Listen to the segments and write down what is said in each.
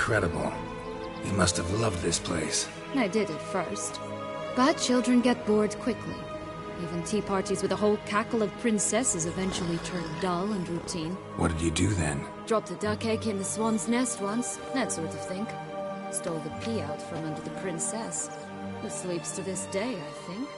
incredible. You must have loved this place. I did at first. But children get bored quickly. Even tea parties with a whole cackle of princesses eventually turn dull and routine. What did you do then? Dropped a duck egg in the swan's nest once, that sort of thing. Stole the pea out from under the princess, who sleeps to this day, I think.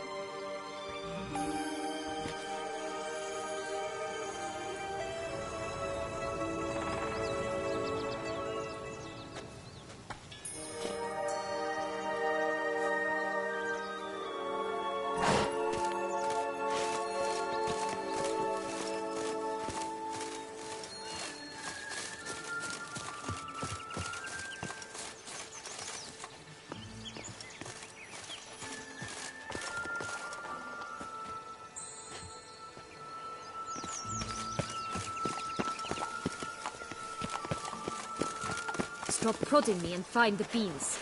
Stop prodding me and find the beans.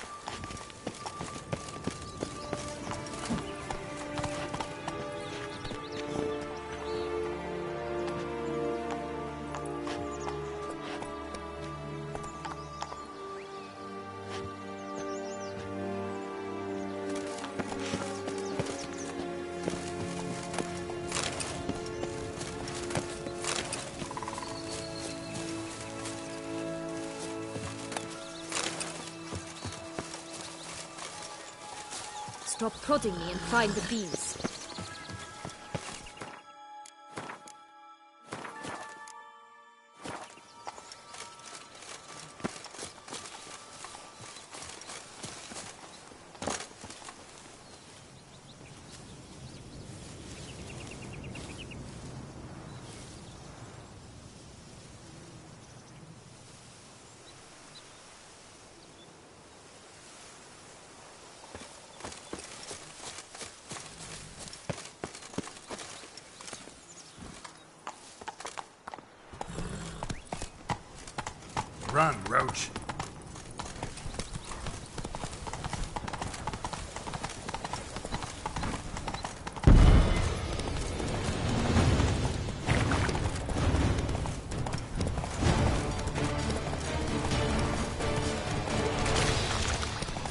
Stop prodding me and find the beans. Run, Roach.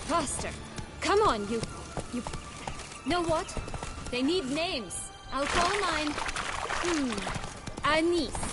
Faster! Come on, you... Know what? They need names. I'll call mine... Anise.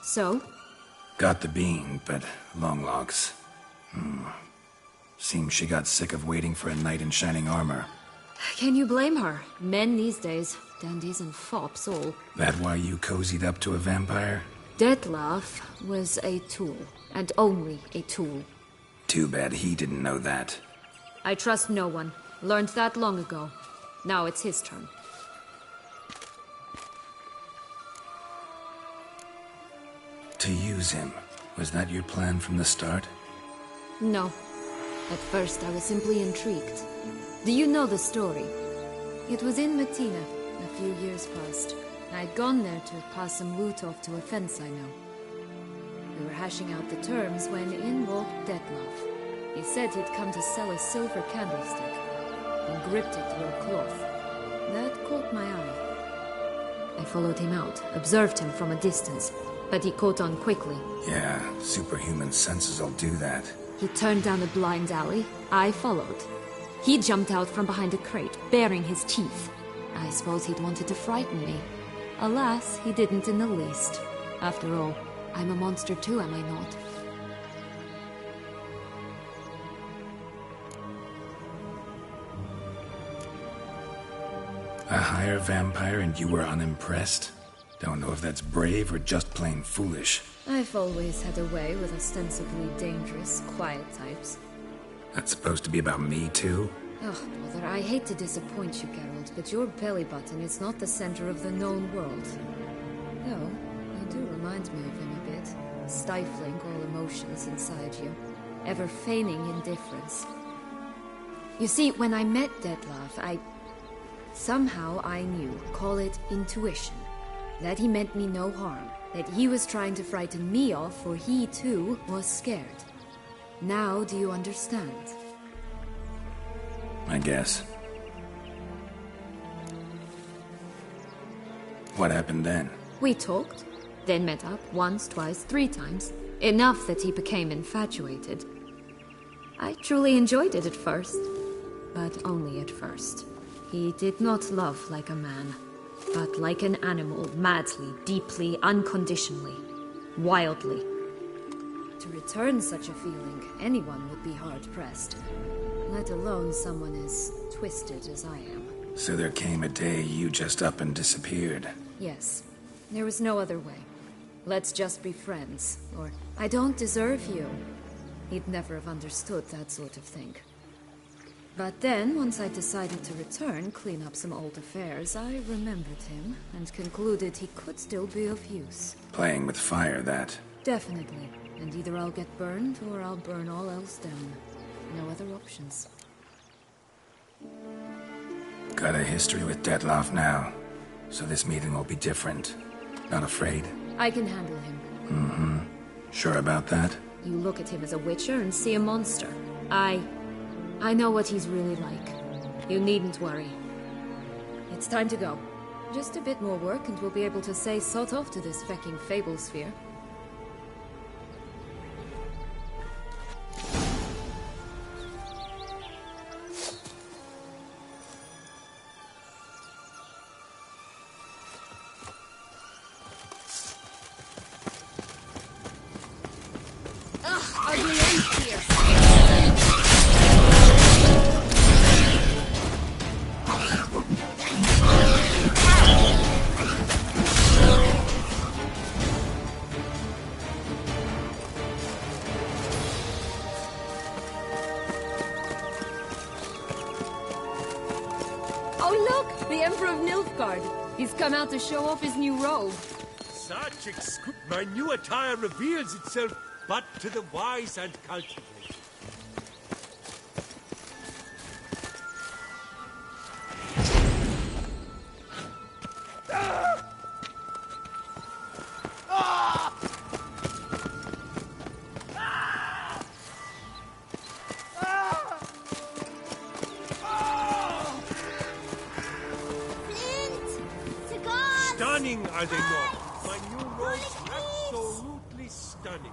So? Got the bean, but long locks. Seems she got sick of waiting for a knight in shining armor. Can you blame her? Men these days, dandies and fops all. That why you cozied up to a vampire? Detlef was a tool, and only a tool. Too bad he didn't know that. I trust no one. Learned that long ago. Now it's his turn. To use him. Was that your plan from the start? No. At first I was simply intrigued. Do you know the story? It was in Matina, a few years past. I'd gone there to pass some loot off to a fence I know. We were hashing out the terms when in walked Detlef. He said he'd come to sell a silver candlestick, and gripped it through a cloth. That caught my eye. I followed him out, observed him from a distance, but he caught on quickly. Yeah, superhuman senses will do that. He turned down a blind alley. I followed. He jumped out from behind a crate, baring his teeth. I suppose he'd wanted to frighten me. Alas, he didn't in the least. After all, I'm a monster too, am I not? A higher vampire and you were unimpressed? Don't know if that's brave or just plain foolish. I've always had a way with ostensibly dangerous, quiet types. That's supposed to be about me too? Oh, brother, I hate to disappoint you, Geralt, but your belly button is not the center of the known world. Though, you do remind me of him a bit. Stifling all emotions inside you. Ever feigning indifference. You see, when I met Detlef, somehow I knew, call it intuition, that he meant me no harm. That he was trying to frighten me off, for he too was scared. Now do you understand? I guess. What happened then? We talked, then met up once, twice, 3 times. Enough that he became infatuated. I truly enjoyed it at first, but only at first. He did not love like a man, but like an animal, madly, deeply, unconditionally, wildly. To return such a feeling, anyone would be hard-pressed, let alone someone as twisted as I am. So there came a day you just up and disappeared. Yes. There was no other way. Let's just be friends, or I don't deserve you. He'd never have understood that sort of thing. But then, once I decided to return, clean up some old affairs, I remembered him, and concluded he could still be of use. Playing with fire, that. Definitely. And either I'll get burned, or I'll burn all else down. No other options. Got a history with Detlef now, so this meeting will be different. Not afraid? I can handle him. Mm-hmm. Sure about that? You look at him as a witcher and see a monster. I know what he's really like. You needn't worry. It's time to go. Just a bit more work and we'll be able to say sod off to this fecking fable sphere. Ugly ace here. Oh look! The Emperor of Nilfgaard. He's come out to show off his new robe. Such my new attire reveals itself but to the wise and cultivated. Stunning, are they not? My new robes absolutely stunning.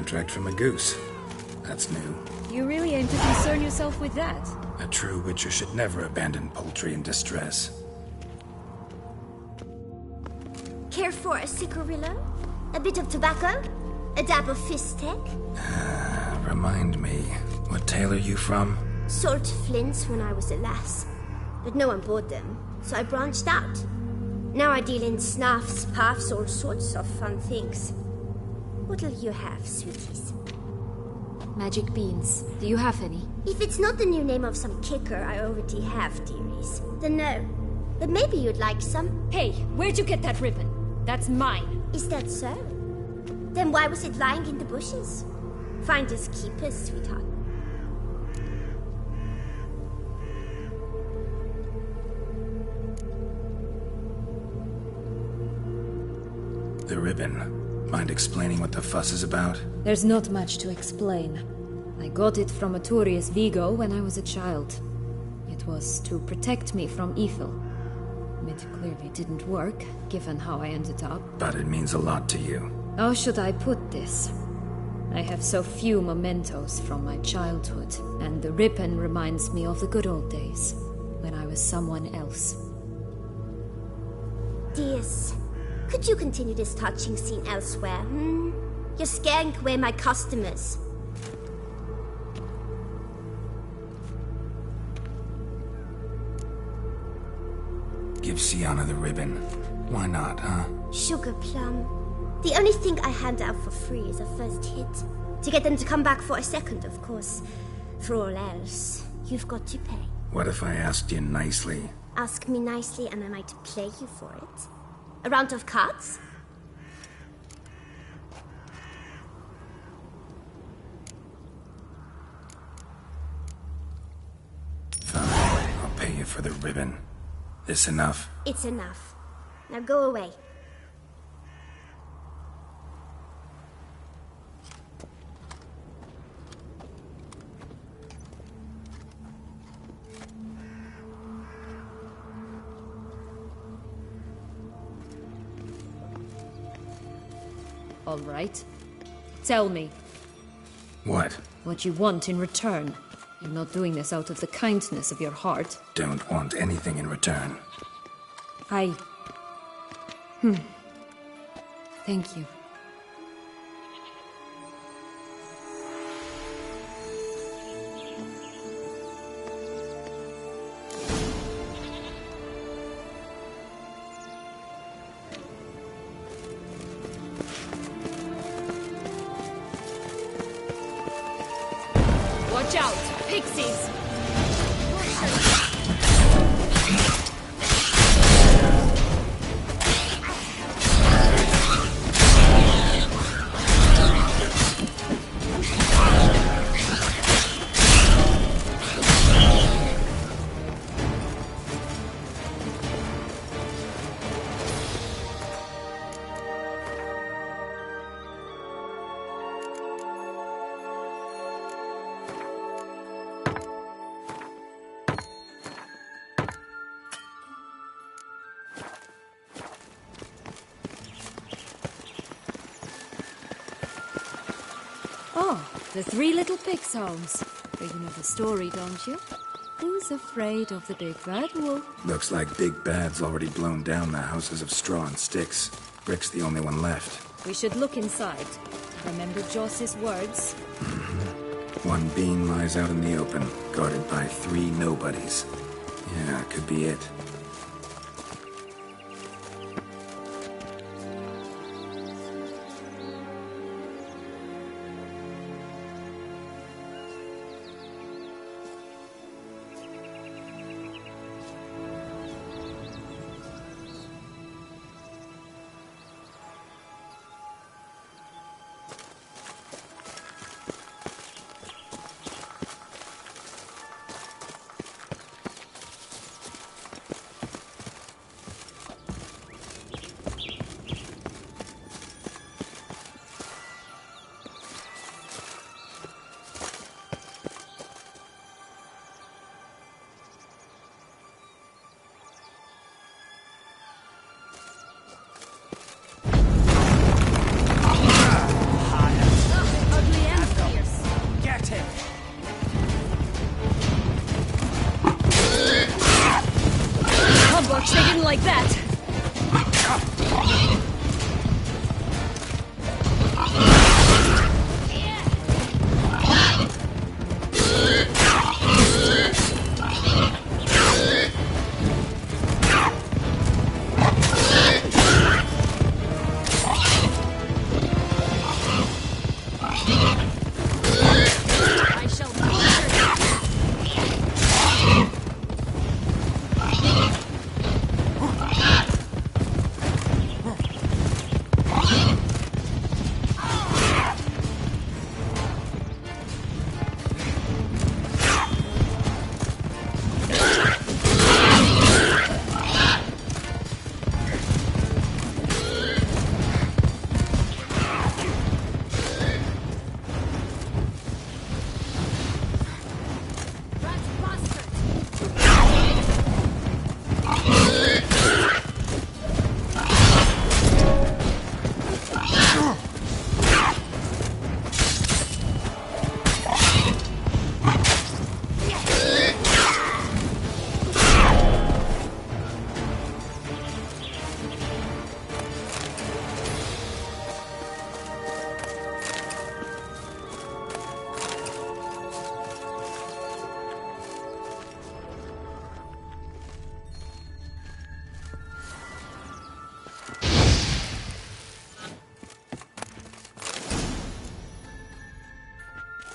contract from a goose. That's new. You really aim to concern yourself with that? A true witcher should never abandon poultry in distress. Care for a cigarillo? A bit of tobacco? A dab of fistek? Remind me, what tale are you from? Sold flints when I was a lass. But no one bought them, so I branched out. Now I deal in snuffs, puffs, all sorts of fun things. What'll you have, sweeties? Magic beans. Do you have any? If it's not the new name of some kicker I already have, dearies, then no. But maybe you'd like some. Hey, where'd you get that ribbon? That's mine. Is that so? Then why was it lying in the bushes? Finders keepers, sweetheart. The ribbon. Mind explaining what the fuss is about? There's not much to explain. I got it from Aturius Vigo when I was a child. It was to protect me from evil. It clearly didn't work, given how I ended up. But it means a lot to you. How should I put this? I have so few mementos from my childhood, and the ribbon reminds me of the good old days, when I was someone else. Dears, could you continue this touching scene elsewhere, You're scaring away my customers. Give Sienna the ribbon. Why not, huh? Sugar plum. The only thing I hand out for free is a first hit. To get them to come back for a second, of course. For all else, you've got to pay. What if I asked you nicely? Ask me nicely and I might play you for it. A round of cards? Fine, I'll pay you for the ribbon. This enough? It's enough. Now go away. All right. Tell me. What? What you want in return. You're not doing this out of the kindness of your heart. Don't want anything in return. Thank you. Watch out! Pixies! Oh, the three little pig's homes. You know the story, don't you? Who's afraid of the big bad wolf? Looks like Big Bad's already blown down the houses of straw and sticks. Brick's the only one left. We should look inside. Remember Joss's words? One being lies out in the open, guarded by three nobodies. Yeah, could be it.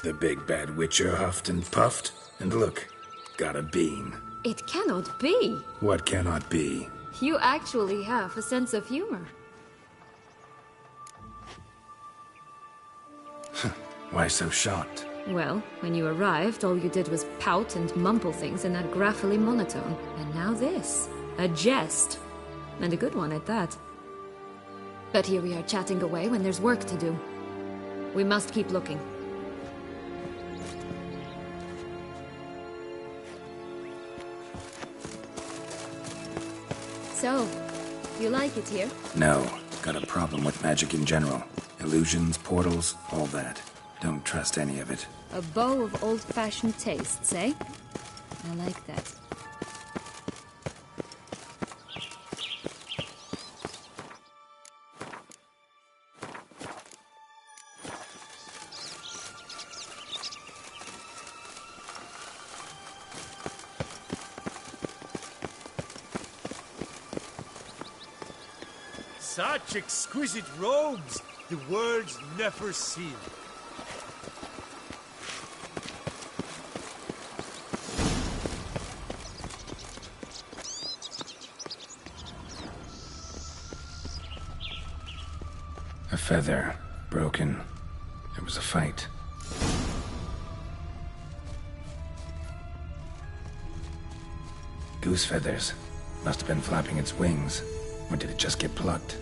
The big bad witcher huffed and puffed, and look, got a bean. It cannot be. What cannot be? You actually have a sense of humor. Why so shocked? Well, when you arrived, all you did was pout and mumble things in that graphily monotone. And now this. A jest. And a good one at that. But here we are chatting away when there's work to do. We must keep looking. So, you like it here? No. Got a problem with magic in general. Illusions, portals, all that. Don't trust any of it. A bow of old-fashioned tastes, eh? I like that. Such exquisite robes, the world's never seen. A feather. Broken. There was a fight. Goose feathers. Must have been flapping its wings. Or did it just get plucked?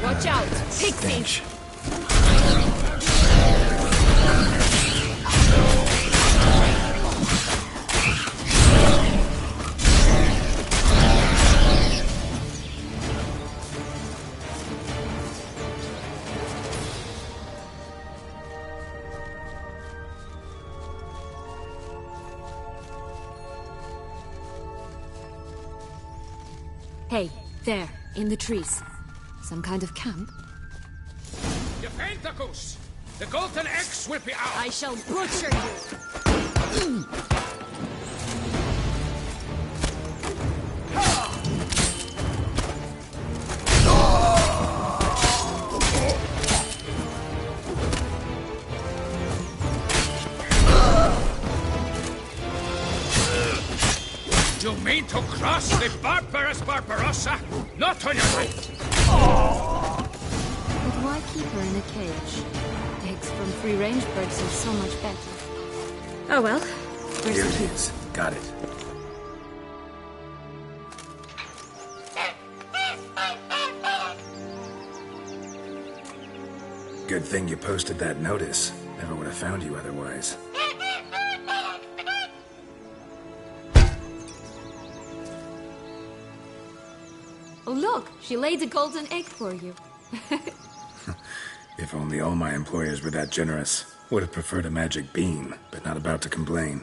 Watch out! Pixies! Stench. Hey, there, in the trees. Some kind of camp? Defend the goose! The golden eggs will be out! I shall butcher you! You mean to cross the barbarous Barbarossa? Not on your right! But why keep her in a cage? Eggs from free-range birds are so much better. Oh well. Where's Here the it key? is. Got it. Good thing you posted that notice. Never would have found you otherwise. Oh look, she laid a golden egg for you. If only all my employers were that generous. Would have preferred a magic bean, but not about to complain.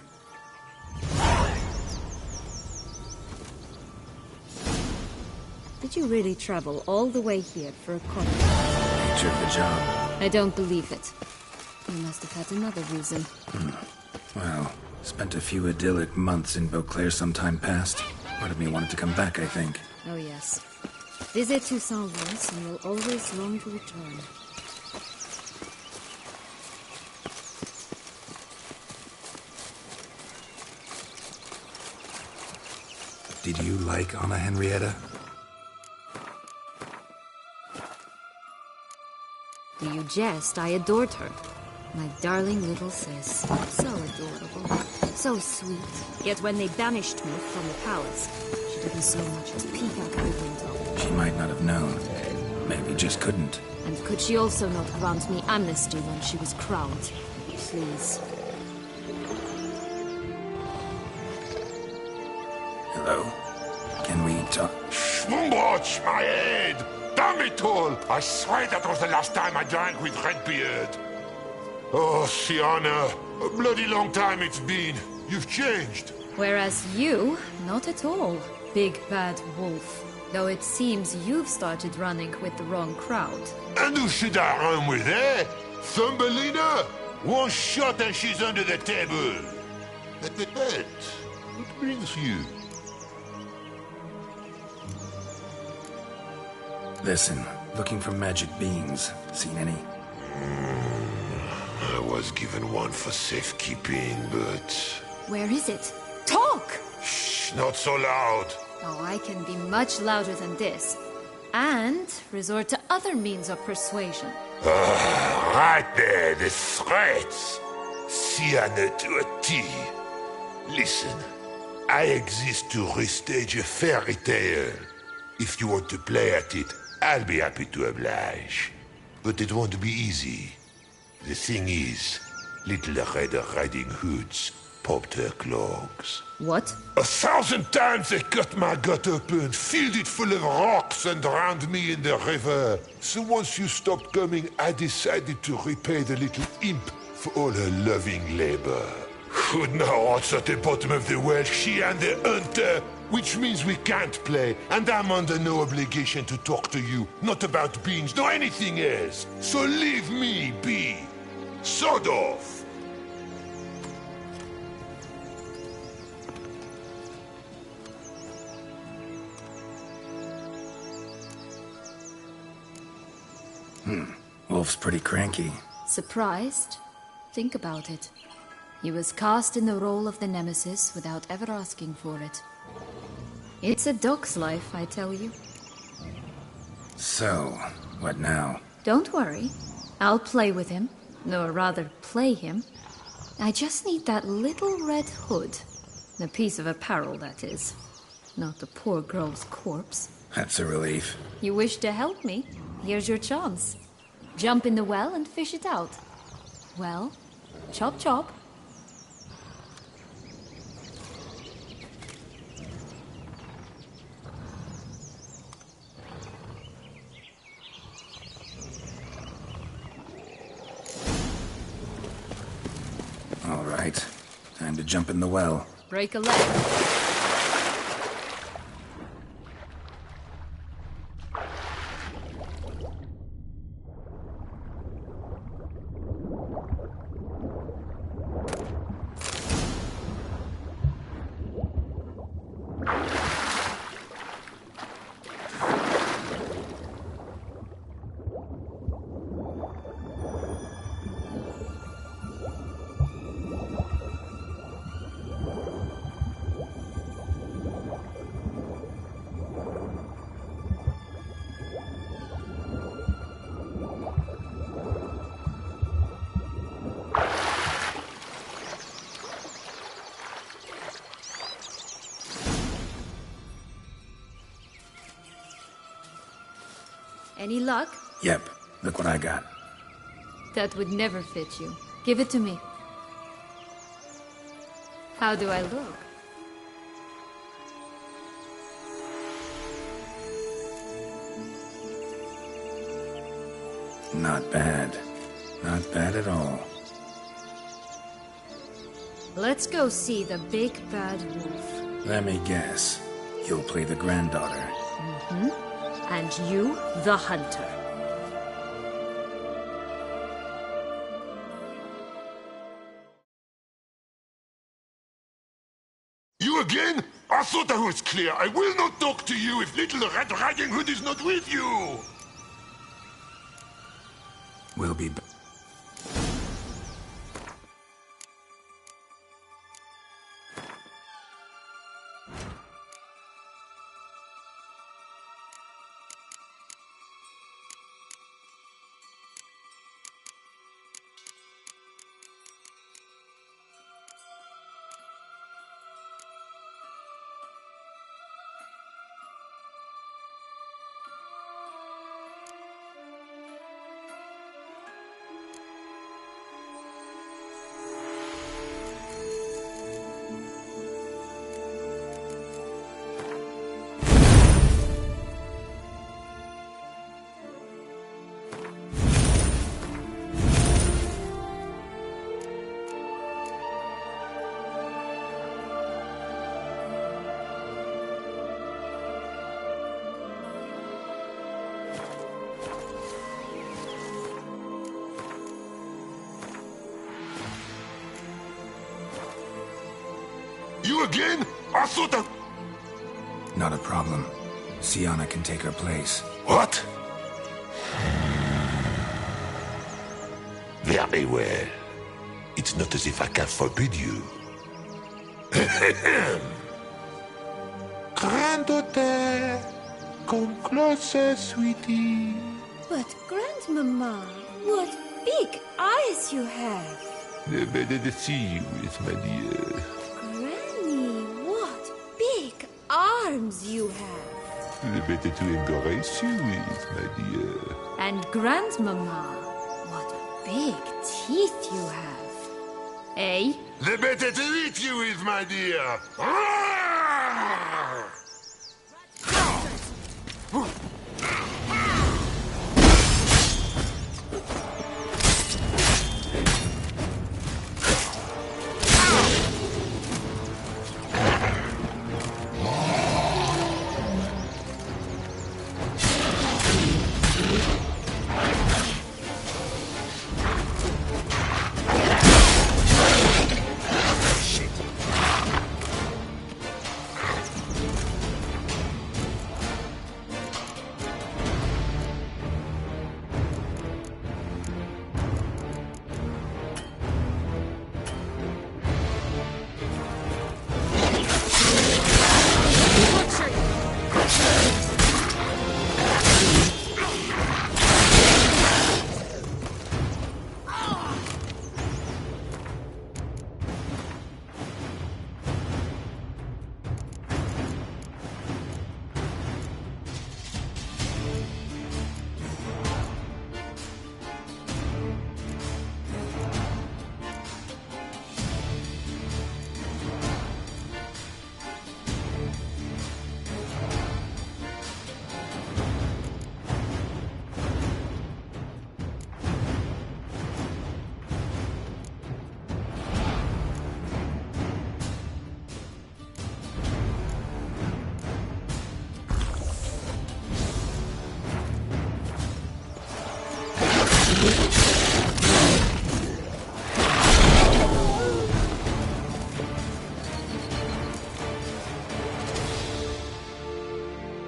Did you really travel all the way here for a coffee? Nature of the job. I don't believe it. You must have had another reason. Well, spent a few idyllic months in Beauclair some time past. Part of me wanted to come back, I think. Oh yes. Visit Toussaint once and you'll always long to return. Did you like Anna Henrietta? Do you jest? I adored her. My darling little sis. So adorable. So sweet. Yet when they banished me from the palace, she didn't so much as peek out the window. She might not have known. Maybe just couldn't. And could she also not grant me amnesty when she was crowned? Please. Hello? Can we talk? Schmumbotch, my head! Damn it all! I swear that was the last time I drank with Redbeard. Oh, Sienna, a bloody long time it's been. You've changed. Whereas you, not at all, big bad wolf. Though it seems you've started running with the wrong crowd. And who should I run with, eh? Thumbelina? One shot and she's under the table. But, what brings you? Listen, looking for magic beans. Seen any? I was given one for safekeeping, but... Where is it? Talk! Shh, not so loud. Oh, I can be much louder than this. And resort to other means of persuasion. Right there, the threats. Sienna to a T. Listen, I exist to restage a fairy tale. If you want to play at it, I'll be happy to oblige. But it won't be easy. The thing is, Little Red Riding Hoods popped her clogs. What? 1,000 times they cut my gut open, filled it full of rocks and drowned me in the river. So once you stopped coming, I decided to repay the little imp for all her loving labor. Who'd know what's at the bottom of the well? She and the hunter, which means we can't play, and I'm under no obligation to talk to you, not about beans, nor anything else. So leave me be. Sod off. Wolf's pretty cranky. Surprised? Think about it. He was cast in the role of the Nemesis without ever asking for it. It's a dog's life, I tell you. So, what now? Don't worry. I'll play with him. Or rather, play him. I just need that little red hood. The piece of apparel, that is. Not the poor girl's corpse. That's a relief. You wish to help me? Here's your chance. Jump in the well and fish it out. Well, chop chop. All right. Time to jump in the well. Break a leg. Any luck? Yep. Look what I got. That would never fit you. Give it to me. How do I look? Not bad. Not bad at all. Let's go see the big bad wolf. Let me guess. You'll play the granddaughter. And you, the hunter. You again? I thought I was clear. I will not talk to you if Little Red Riding Hood is not with you. We'll be back. You again? I thought I... Not a problem. Sienna can take her place. What? Very well. It's not as if I can forbid you. Granddaughter, come closer, sweetie. But Grandmama, what big eyes you have. The better to see you with, my dear. Granny, what big arms you have. The better to embrace you with, my dear. And Grandmama, what big teeth you have. Eh? The better to eat you with, my dear.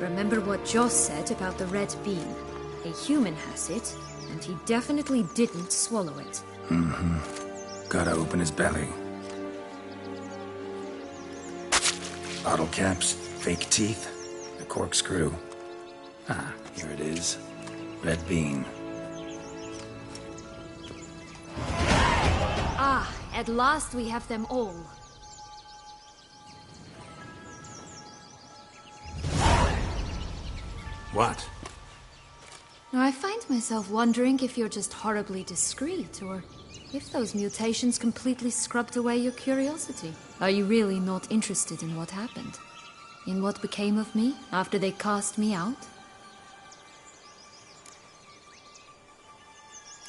Remember what Joss said about the red bean. A human has it, and he definitely didn't swallow it. Gotta open his belly. Bottle caps, fake teeth, a corkscrew. Ah, here it is. Red bean. Ah, at last we have them all. What? Now, I find myself wondering if you're just horribly discreet, or if those mutations completely scrubbed away your curiosity. Are you really not interested in what happened? In what became of me after they cast me out?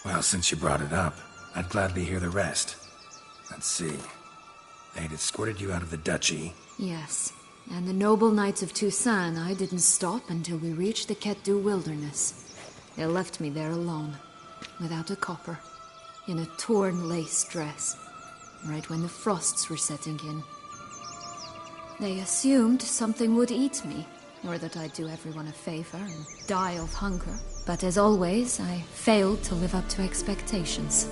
Well, since you brought it up, I'd gladly hear the rest. Let's see. They'd escorted you out of the duchy. Yes. And the noble knights of Toussaint, I didn't stop until we reached the Ketdu wilderness. They left me there alone, without a copper, in a torn lace dress, right when the frosts were setting in. They assumed something would eat me, or that I'd do everyone a favor and die of hunger. But as always, I failed to live up to expectations.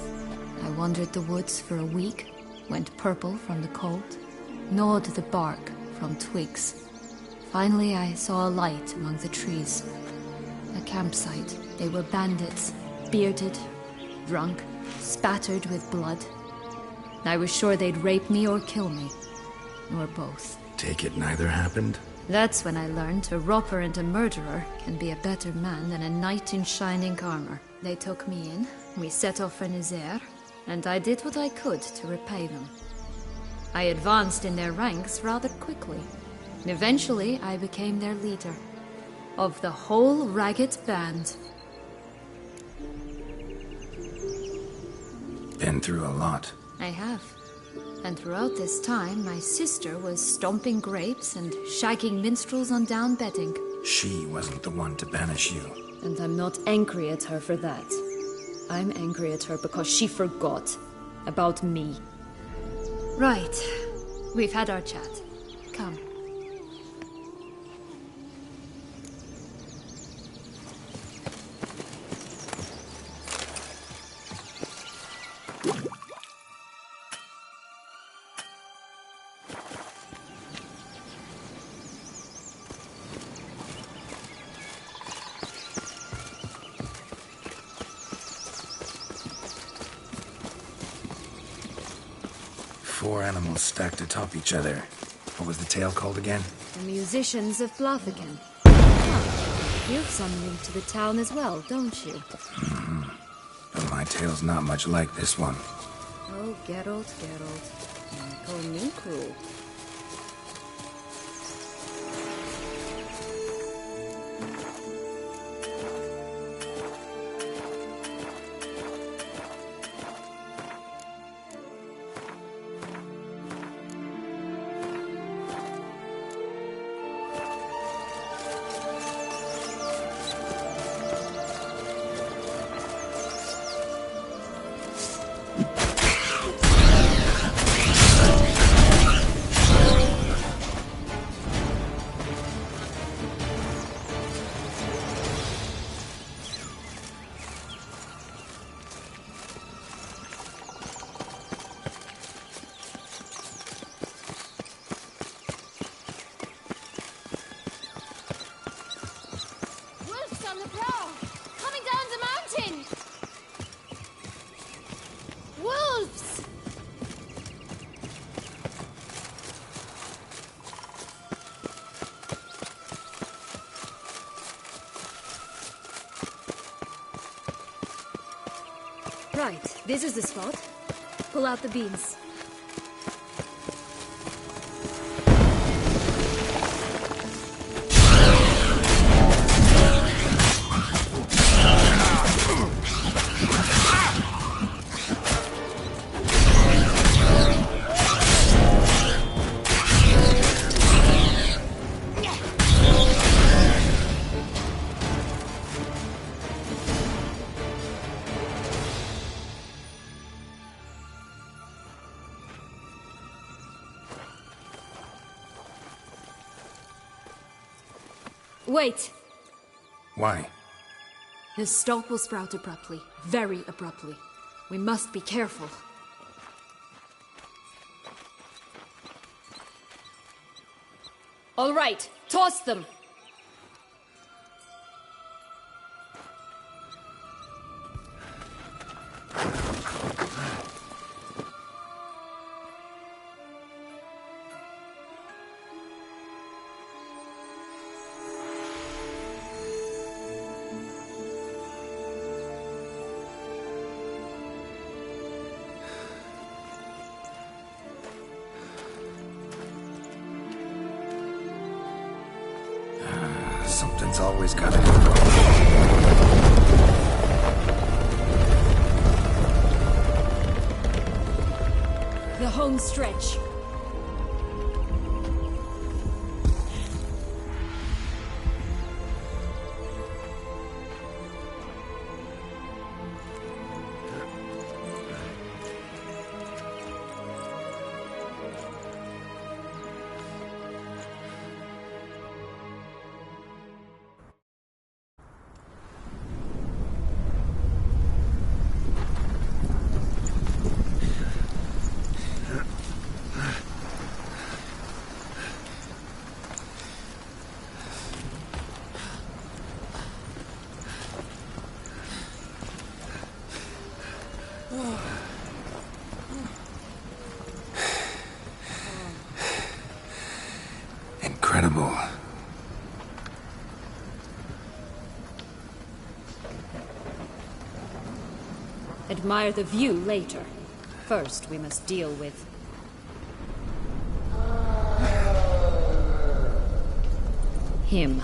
I wandered the woods for a week, went purple from the cold, gnawed the bark from twigs. Finally, I saw a light among the trees. A campsite. They were bandits, bearded, drunk, spattered with blood. I was sure they'd rape me or kill me, or both. Take it neither happened? That's when I learned a robber and a murderer can be a better man than a knight in shining armor. They took me in, we set off for Nizer, and I did what I could to repay them. I advanced in their ranks rather quickly. Eventually, I became their leader. Of the whole ragged band. Been through a lot. I have. And throughout this time, my sister was stomping grapes and shagging minstrels on down bedding. She wasn't the one to banish you. And I'm not angry at her for that. I'm angry at her because she forgot about me. Right. We've had our chat. Come. 4 animals stacked atop each other. What was the tale called again? The musicians of Blathican. Huh. You've some link to the town as well, don't you? But my tale's not much like this one. Oh, Geralt, Geralt. You call me cruel. Right, this is the spot. Pull out the beams. Wait! Why? The stalk will sprout abruptly. Very abruptly. We must be careful. All right, toss them! Something's always gotta go wrong. The home stretch. Incredible. Admire the view later. First, we must deal with... him.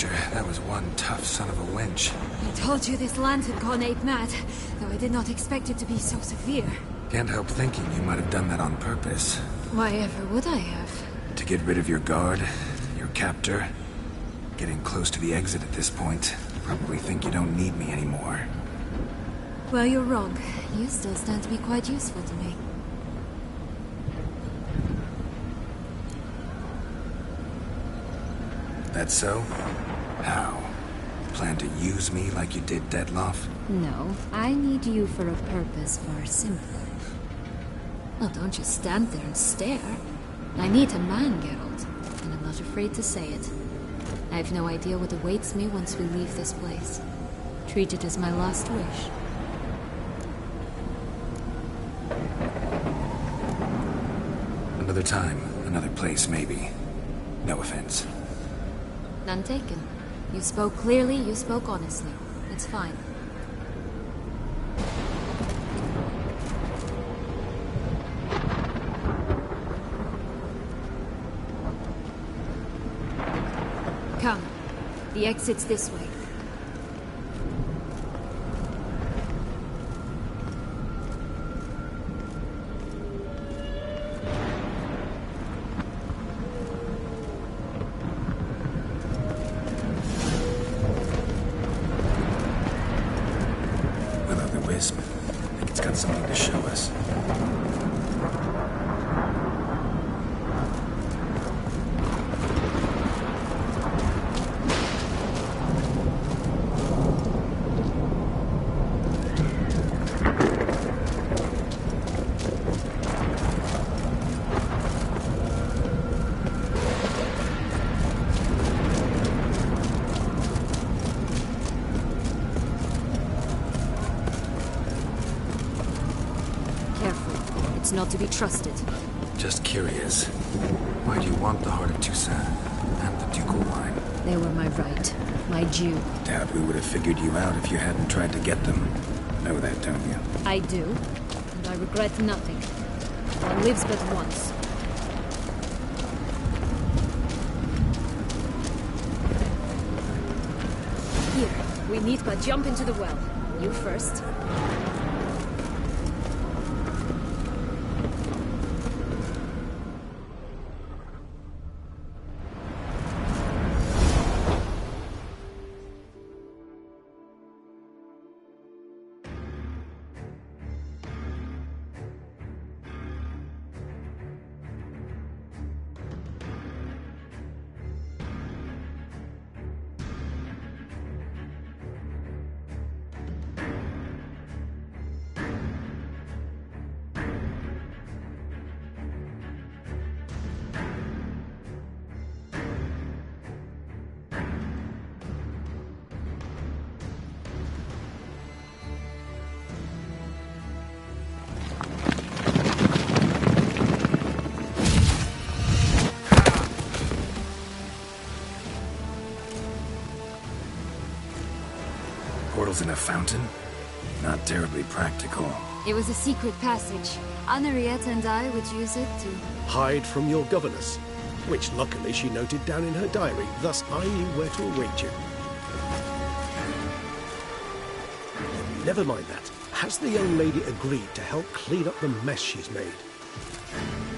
Archer. That was one tough son of a wench. I told you this land had gone ape mad, though I did not expect it to be so severe. Can't help thinking you might have done that on purpose. Why ever would I have? To get rid of your guard, your captor. Getting close to the exit at this point. Probably think you don't need me anymore. Well, you're wrong. You still stand to be quite useful to me. That so? How? Plan to use me like you did Detloff? No, I need you for a purpose far simpler. Well, don't just stand there and stare. I need a man, Geralt, and I'm not afraid to say it. I have no idea what awaits me once we leave this place. Treat it as my last wish. Another time, another place, maybe. No offense. None taken. You spoke clearly, you spoke honestly. It's fine. Come. The exit's this way. Will-o'-the-wisp. I think it's got something to show us. It's not to be trusted. Just curious. Why do you want the Heart of Toussaint and the ducal wine? They were my right. My due. Doubt we would have figured you out if you hadn't tried to get them. Know that, don't you? I do, and I regret nothing. One lives but once. Here, we need but jump into the well. You first. Portals in a fountain? Not terribly practical. It was a secret passage. Henriette and I would use it to... Hide from your governess, which luckily she noted down in her diary, thus I knew where to await you. Never mind that. Has the young lady agreed to help clean up the mess she's made?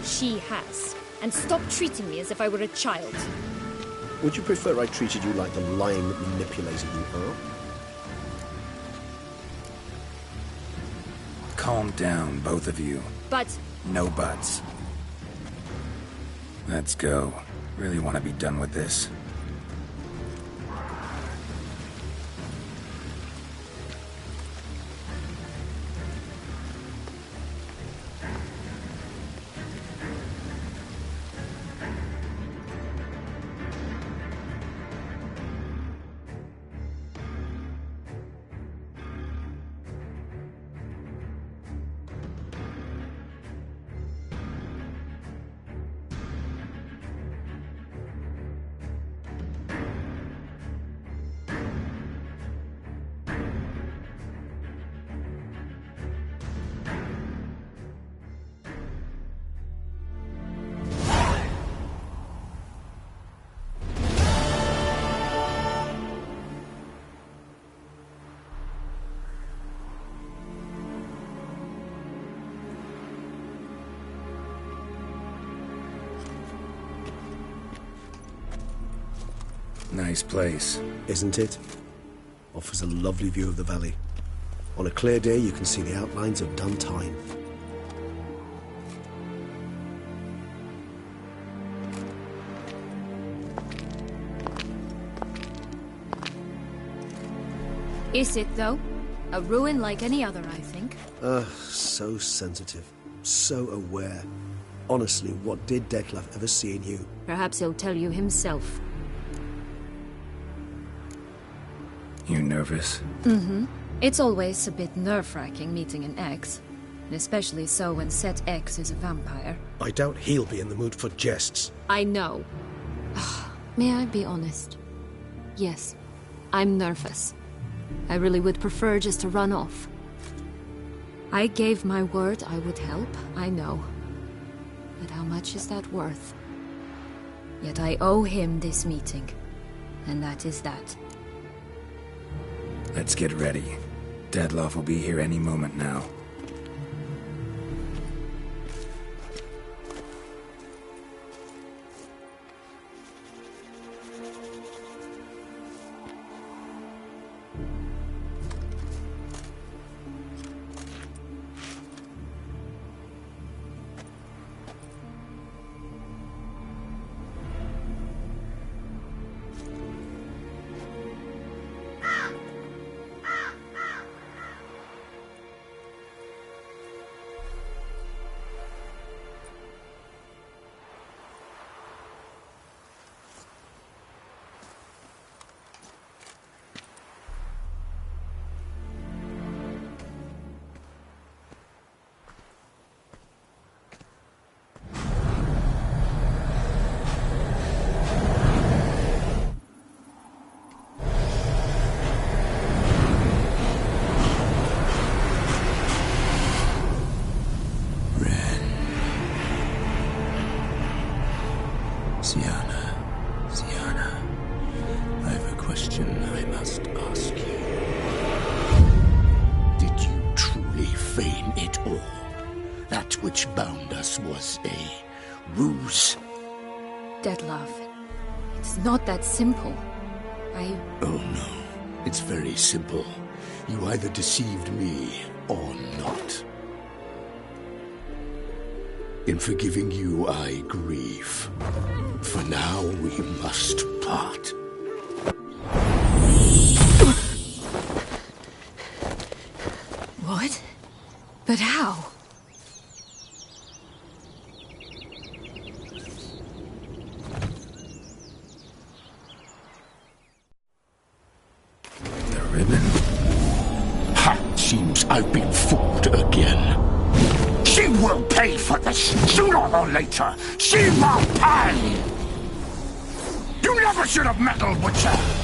She has. And stop treating me as if I were a child. Would you prefer I treated you like the lying manipulator you are? Calm down, both of you. But... No buts. Let's go. Really want to be done with this. nice place. Isn't it? Offers a lovely view of the valley. On a clear day, you can see the outlines of Duntine. Is it, though? A ruin like any other, I think. So sensitive. So aware. Honestly, what did Detlef ever see in you? Perhaps he'll tell you himself. You nervous? Mm-hmm. It's always a bit nerve-wracking meeting an ex. And especially so when said ex is a vampire. I doubt he'll be in the mood for jests. I know. May I be honest? Yes, I'm nervous. I really would prefer just to run off. I gave my word I would help, I know. But how much is that worth? Yet I owe him this meeting. And that is that. Let's get ready. Detlef will be here any moment now. Sienna, I have a question I must ask you. Did you truly feign it all? That which bound us was a ruse? Detlef, it's not that simple. Oh no, it's very simple. You either deceived me or not. In forgiving you, I grieve. For now, we must part. What? But how? The ribbon? Ha! Seems I've been fooled again. She will pay for this, sooner or later. She will pay! You never should have meddled with her!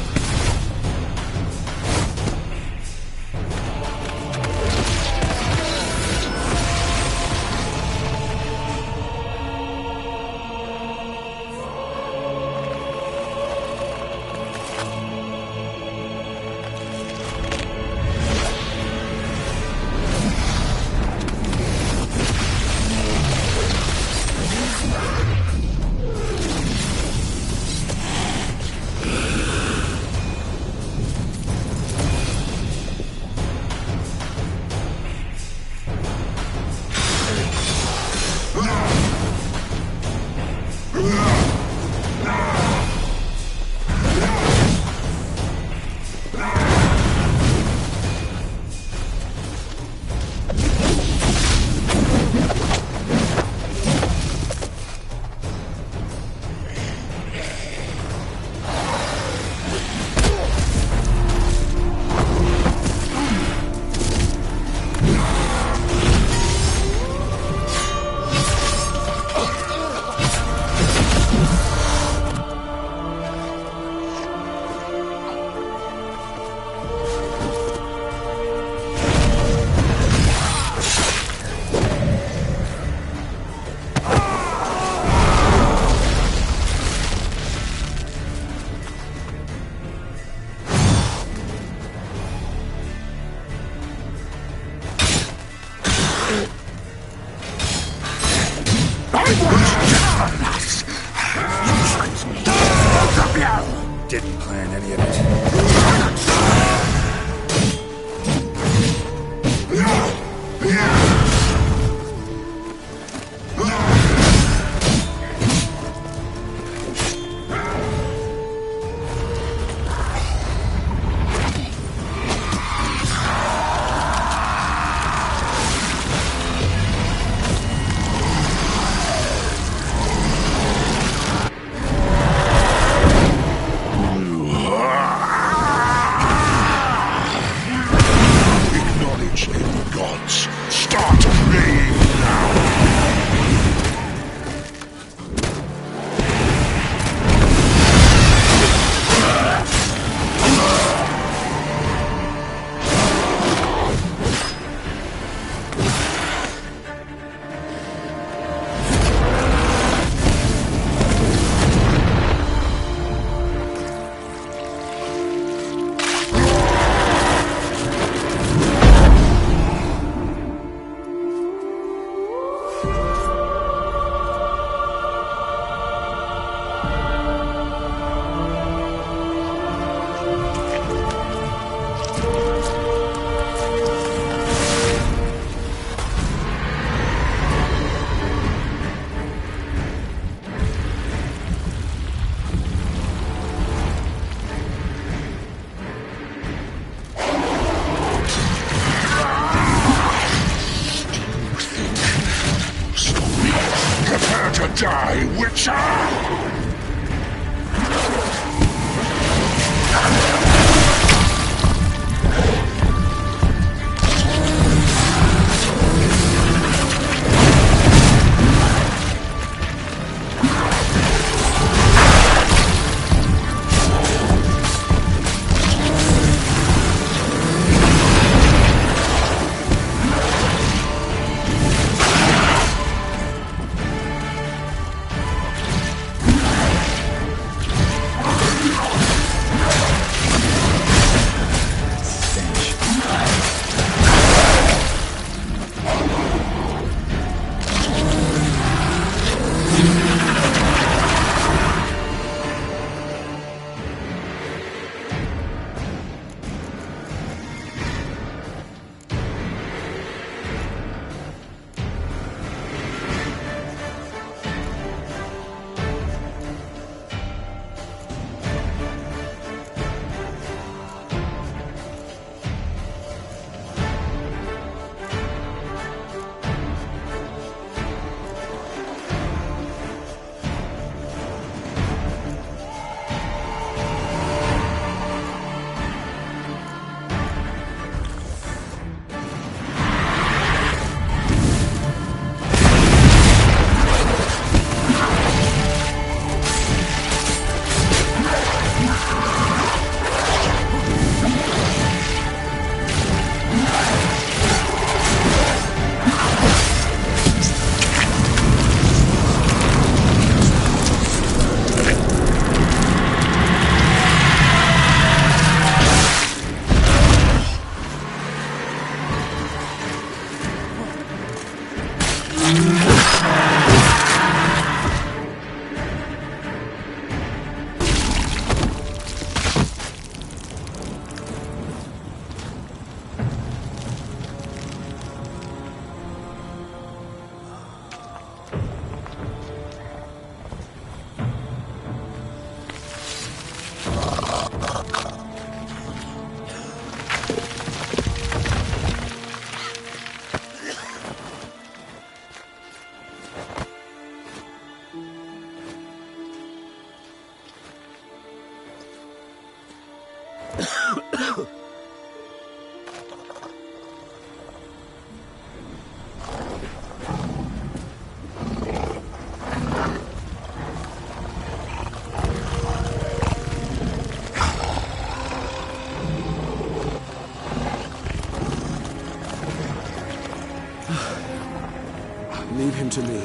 Leave him to me.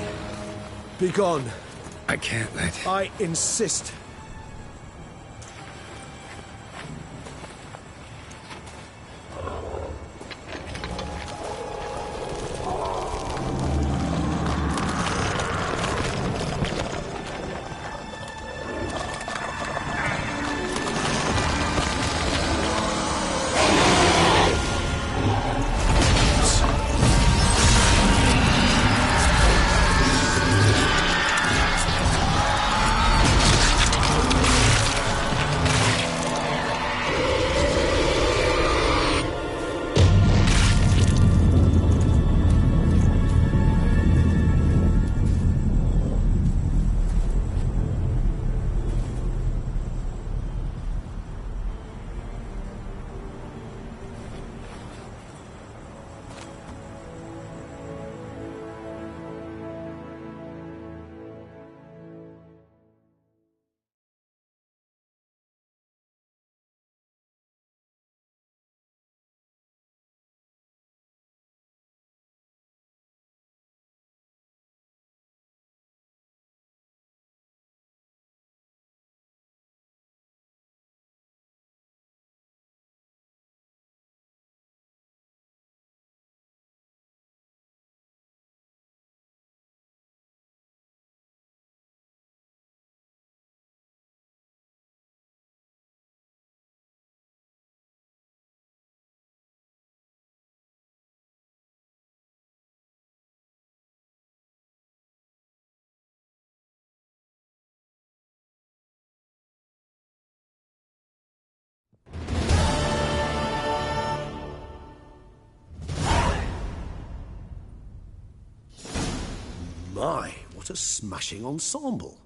Be gone. I can't let... I insist. My, what a smashing ensemble.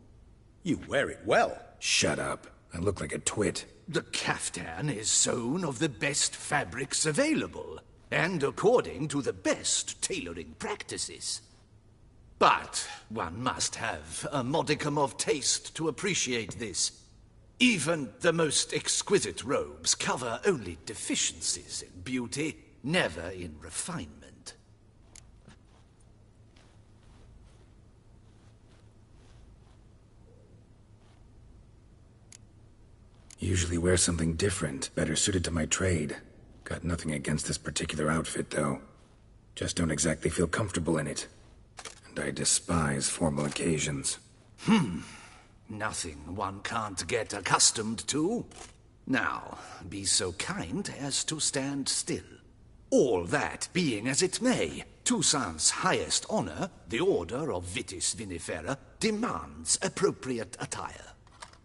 You wear it well. Shut up. I look like a twit. The caftan is sewn of the best fabrics available, and according to the best tailoring practices. But one must have a modicum of taste to appreciate this. Even the most exquisite robes cover only deficiencies in beauty, never in refinement. Usually wear something different, better suited to my trade. Got nothing against this particular outfit, though. Just don't exactly feel comfortable in it. And I despise formal occasions. Nothing one can't get accustomed to. Now, be so kind as to stand still. All that being as it may, Toussaint's highest honor, the Order of Vitis Vinifera, demands appropriate attire.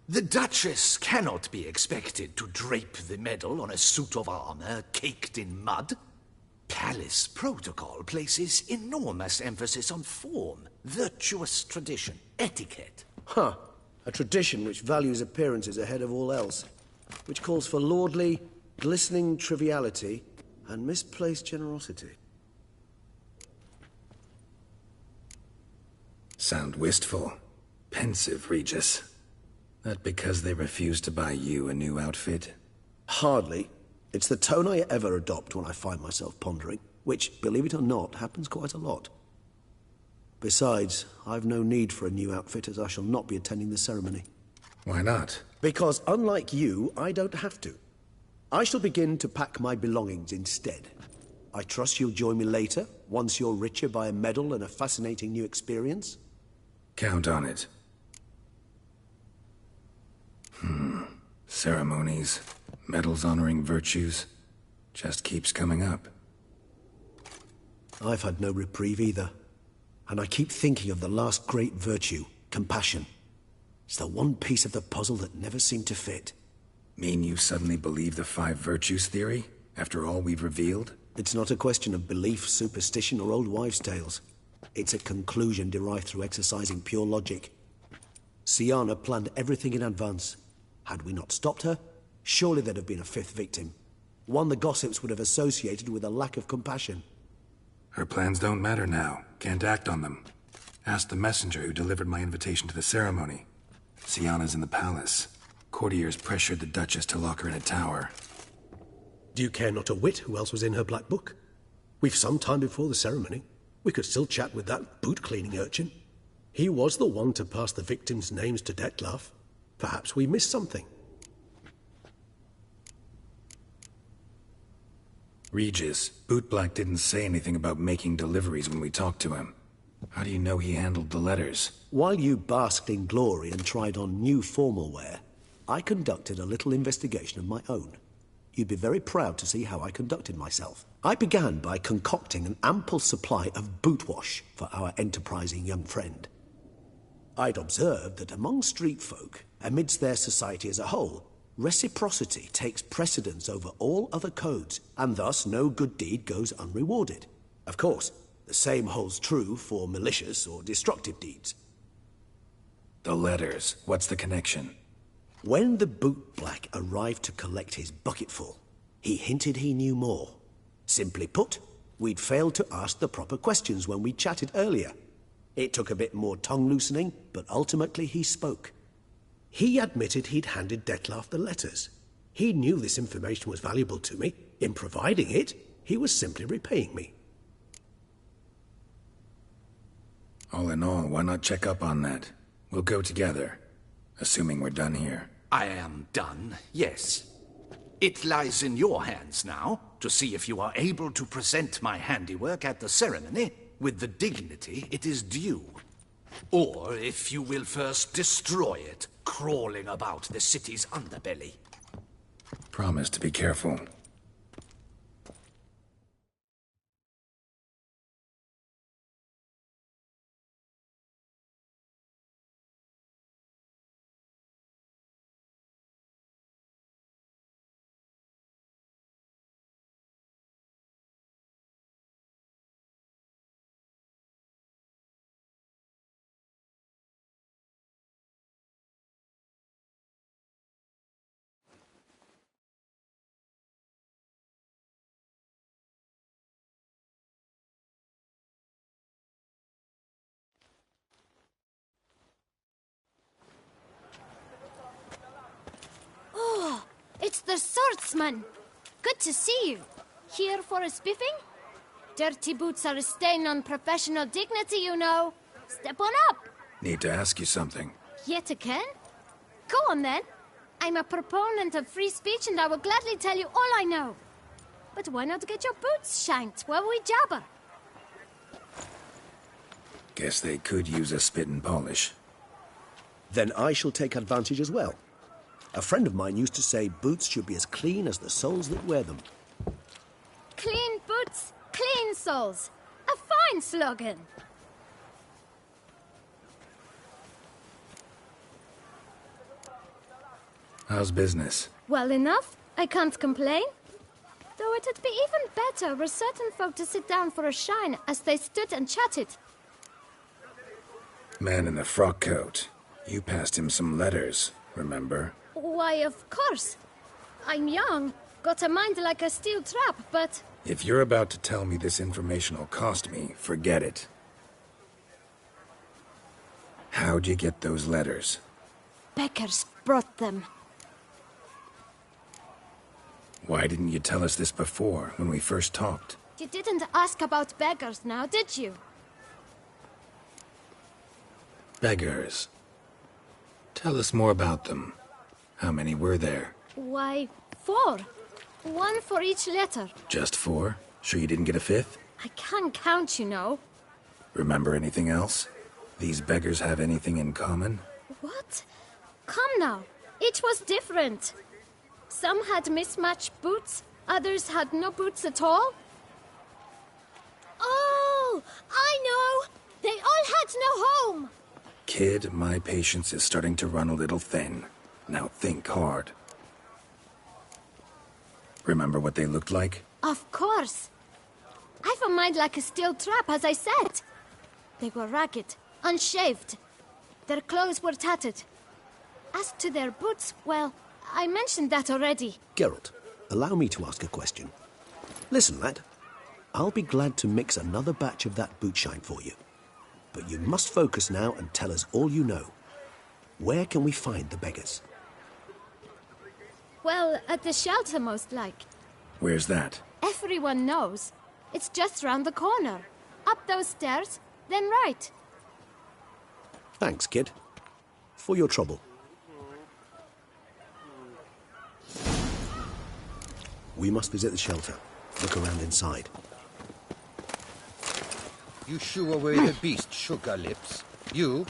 The Duchess cannot be expected to drape the medal on a suit of armor caked in mud. Palace protocol places enormous emphasis on form, virtuous tradition, etiquette. Huh. A tradition which values appearances ahead of all else. Which calls for lordly, glistening triviality and misplaced generosity. Sound wistful. Pensive, Regis. That because they refuse to buy you a new outfit? Hardly. It's the tone I ever adopt when I find myself pondering, which, believe it or not, happens quite a lot. Besides, I've no need for a new outfit as I shall not be attending the ceremony. Why not? Because unlike you, I don't have to. I shall begin to pack my belongings instead. I trust you'll join me later, once you're richer by a medal and a fascinating new experience? Count on it. Ceremonies, medals honoring virtues, just keeps coming up. I've had no reprieve either. And I keep thinking of the last great virtue, compassion. It's the one piece of the puzzle that never seemed to fit. Mean you suddenly believe the 5 virtues theory, after all we've revealed? It's not a question of belief, superstition, or old wives' tales. It's a conclusion derived through exercising pure logic. Siana planned everything in advance. Had we not stopped her, Surely there'd have been a fifth victim. One the gossips would have associated with a lack of compassion. Her plans don't matter now. Can't act on them. Ask the messenger who delivered my invitation to the ceremony. Sienna's in the palace. Courtiers pressured the Duchess to lock her in a tower. Do you care not a whit who else was in her black book? We've some time before the ceremony. We could still chat with that boot-cleaning urchin. He was the one to pass the victims' names to Dettlaff. Perhaps we missed something. Regis, Bootblack didn't say anything about making deliveries when we talked to him. How do you know he handled the letters? While you basked in glory and tried on new formal wear, I conducted a little investigation of my own. You'd be very proud to see how I conducted myself. I began by concocting an ample supply of boot wash for our enterprising young friend. I'd observed that among street folk, amidst their society as a whole, reciprocity takes precedence over all other codes, and thus no good deed goes unrewarded. Of course, the same holds true for malicious or destructive deeds. The letters. What's the connection? When the bootblack arrived to collect his bucketful, he hinted he knew more. Simply put, we'd failed to ask the proper questions when we chatted earlier. It took a bit more tongue-loosening, but ultimately he spoke. He admitted he'd handed Dettlaff the letters. He knew this information was valuable to me. In providing it, he was simply repaying me. All in all, why not check up on that? We'll go together, assuming we're done here. I am done, yes. It lies in your hands now to see if you are able to present my handiwork at the ceremony with the dignity it is due. Or if you will first destroy it, crawling about the city's underbelly. Promise to be careful. It's the swordsman. Good to see you. Here for a spiffing? Dirty boots are a stain on professional dignity, you know. Step on up. Need to ask you something. Yet again? Go on then. I'm a proponent of free speech and I will gladly tell you all I know. But why not get your boots shanked while we jabber? Guess they could use a spit and polish. Then I shall take advantage as well. A friend of mine used to say boots should be as clean as the soles that wear them. Clean boots, clean soles. A fine slogan. How's business? Well enough. I can't complain. Though it'd be even better were certain folk to sit down for a shine as they stood and chatted. Man in the frock coat. You passed him some letters, remember? Why, of course. I'm young, got a mind like a steel trap, but... If you're about to tell me this information will cost me, forget it. How'd you get those letters? Beggars brought them. Why didn't you tell us this before, when we first talked? You didn't ask about beggars now, did you? Beggars. Tell us more about them. How many were there? Why, 4. 1 for each letter. Just 4? Sure you didn't get a 5th? I can't count, you know. Remember anything else? These beggars have anything in common? What? Come now. Each was different. Some had mismatched boots, others had no boots at all. Oh, I know! They all had no home! Kid, my patience is starting to run a little thin. Now think hard. Remember what they looked like? Of course. I've a mind like a steel trap, as I said. They were ragged, unshaved. Their clothes were tattered. As to their boots, well, I mentioned that already. Geralt, allow me to ask a question. Listen, lad. I'll be glad to mix another batch of that bootshine for you. But you must focus now and tell us all you know. Where can we find the beggars? Well, at the shelter, most like. Where's that? Everyone knows. It's just round the corner. Up those stairs, then right. Thanks, kid. For your trouble. We must visit the shelter. Look around inside. You shoo away the beast, sugar lips. You?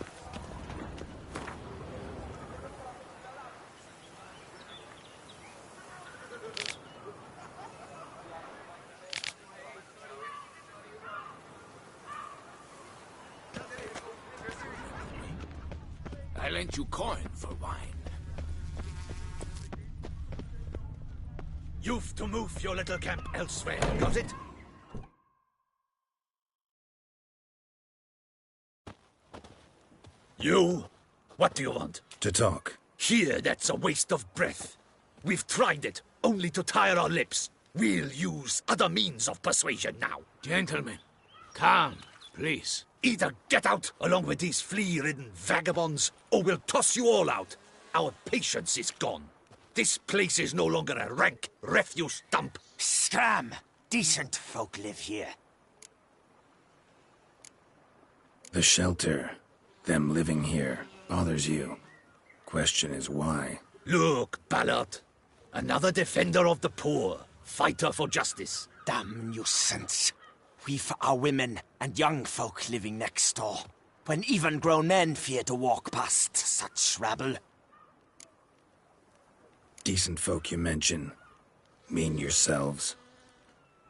I lent you coin for wine. You've to move your little camp elsewhere, got it? You? What do you want? To talk. Here, that's a waste of breath. We've tried it, only to tire our lips. We'll use other means of persuasion now. Gentlemen, calm, please. Either get out along with these flea-ridden vagabonds, or we'll toss you all out. Our patience is gone. This place is no longer a rank refuse dump. Scram! Decent folk live here. The shelter, them living here, bothers you. Question is why? Look, Ballard. Another defender of the poor. Fighter for justice. Damn nuisance. We've our women and young folk living next door, when even grown men fear to walk past such rabble. Decent folk you mention. Mean yourselves?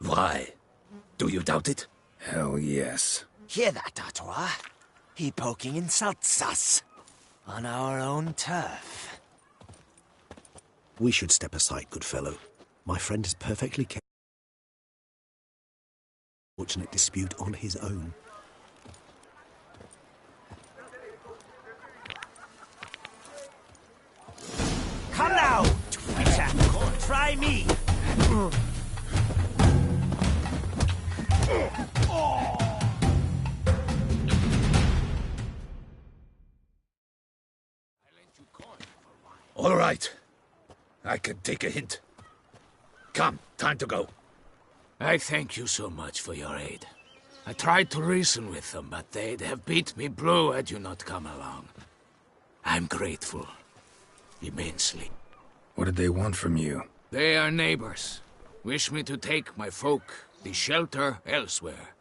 Why? Do you doubt it? Hell yes. Hear that, Artois? He poking insults us. On our own turf. We should step aside, good fellow. My friend is perfectly capable. Fortunate dispute on his own. Come now, Twitter. Try me. All right. I can take a hint. Come, time to go. I thank you so much for your aid. I tried to reason with them, but they'd have beat me blue had you not come along. I'm grateful. Immensely. What did they want from you? They are neighbors. Wish me to take my folk, the shelter, elsewhere.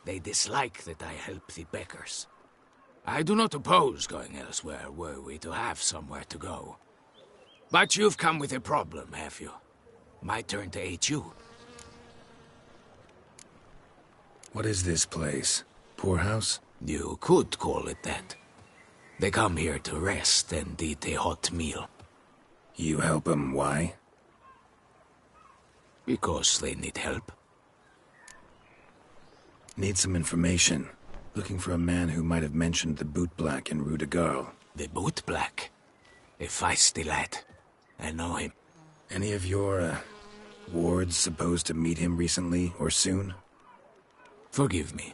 They dislike that I help the beggars. I do not oppose going elsewhere, were we to have somewhere to go. But you've come with a problem, have you? My turn to aid you. What is this place? Poorhouse? You could call it that. They come here to rest and eat a hot meal. You help them, why? Because they need help. Need some information. Looking for a man who might have mentioned the bootblack in Rue de Garl. The bootblack? A feisty lad. I know him. Any of your, wards supposed to meet him recently or soon? Forgive me.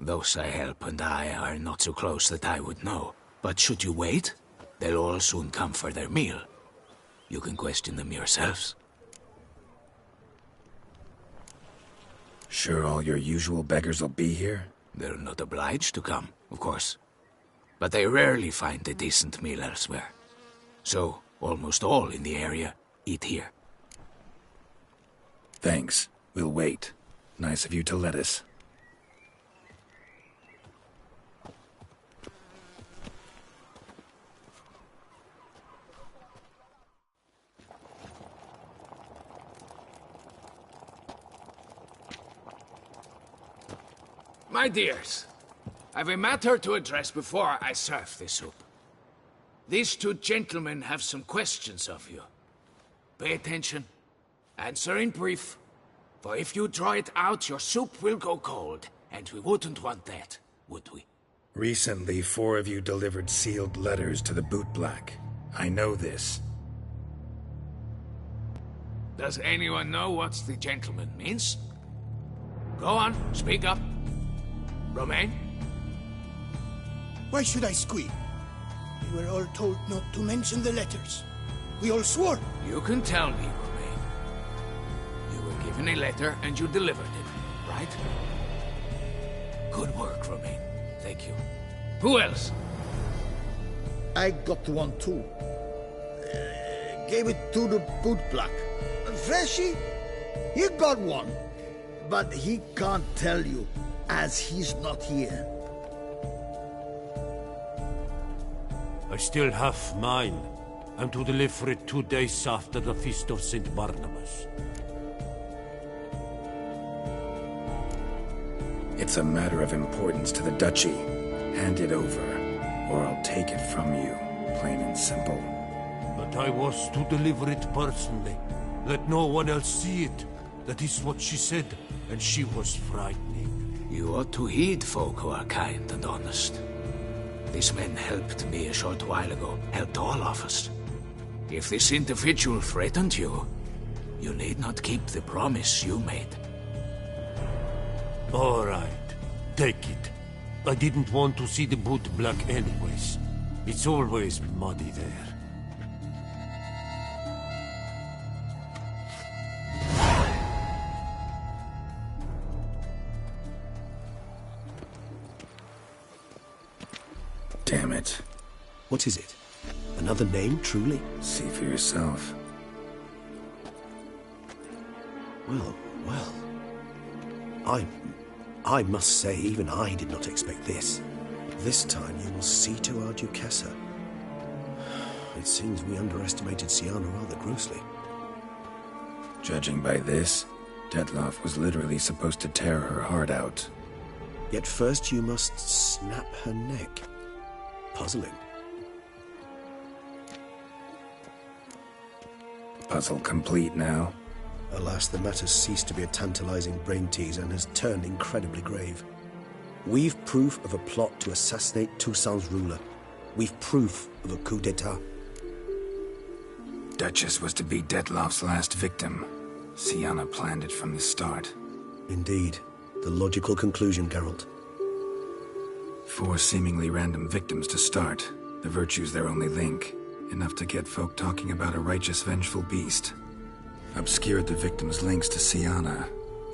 Those I help and I are not so close that I would know. But should you wait, they'll all soon come for their meal. You can question them yourselves. Sure all your usual beggars will be here? They're not obliged to come, of course. But they rarely find a decent meal elsewhere. So, almost all in the area eat here. Thanks. We'll wait. Nice of you to let us. My dears, I've a matter to address before I serve the soup. These two gentlemen have some questions of you. Pay attention. Answer in brief. For if you draw it out, your soup will go cold. And we wouldn't want that, would we? Recently, 4 of you delivered sealed letters to the bootblack. I know this. Does anyone know what the gentleman means? Go on, speak up. Romain? Why should I squeal? We were all told not to mention the letters. We all swore. You can tell me, Romain. You were given a letter and you delivered it, right? Good work, Romain. Thank you. Who else? I got one too. Gave it to the bootblack. Freshy, he got one. But he can't tell you, as he's not here. I still have mine. I'm to deliver it 2 days after the Feast of St. Barnabas. It's a matter of importance to the Duchy. Hand it over, or I'll take it from you, plain and simple. But I was to deliver it personally. Let no one else see it. That is what she said, and she was frightening. You ought to heed folk who are kind and honest. These men helped me a short while ago, helped all of us. If this individual threatened you, you need not keep the promise you made. All right, take it. I didn't want to see the boot black anyways. It's always muddy there. Damn it. What is it? Another name, truly? See for yourself. Well. I must say, even I did not expect this. This time you will see to our Duchessa. It seems we underestimated Sienna rather grossly. Judging by this, Detloff was literally supposed to tear her heart out. Yet first you must snap her neck. Puzzling. Puzzle complete now. Alas, the matter's ceased to be a tantalizing brain teaser and has turned incredibly grave. We've proof of a plot to assassinate Toussaint's ruler. We've proof of a coup d'etat. Duchess was to be Detloff's last victim. Sienna planned it from the start. Indeed. The logical conclusion, Geralt. 4 seemingly random victims to start. The virtue's their only link. Enough to get folk talking about a righteous, vengeful beast. Obscured the victims' links to Sienna,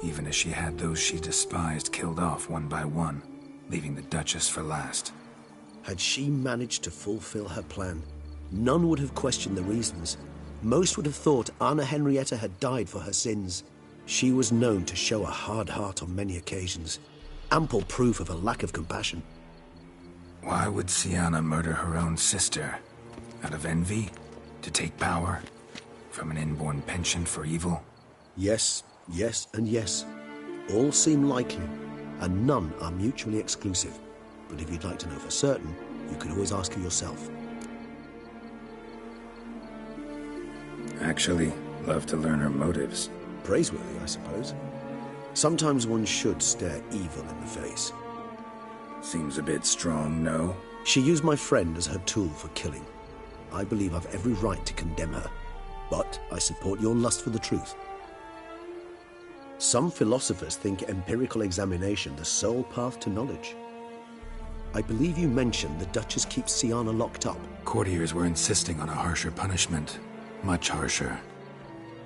even as she had those she despised killed off one by one, leaving the Duchess for last. Had she managed to fulfill her plan, none would have questioned the reasons. Most would have thought Anna Henrietta had died for her sins. She was known to show a hard heart on many occasions. Ample proof of a lack of compassion. Why would Sienna murder her own sister? Out of envy? To take power? From an inborn penchant for evil? Yes, and yes. All seem likely, and none are mutually exclusive. But if you'd like to know for certain, you can always ask her yourself. Actually, love to learn her motives. Praiseworthy, I suppose. Sometimes one should stare evil in the face. Seems a bit strong, no? She used my friend as her tool for killing. I believe I've every right to condemn her. But I support your lust for the truth. Some philosophers think empirical examination the sole path to knowledge. I believe you mentioned the Duchess keeps Sienna locked up. Courtiers were insisting on a harsher punishment. Much harsher.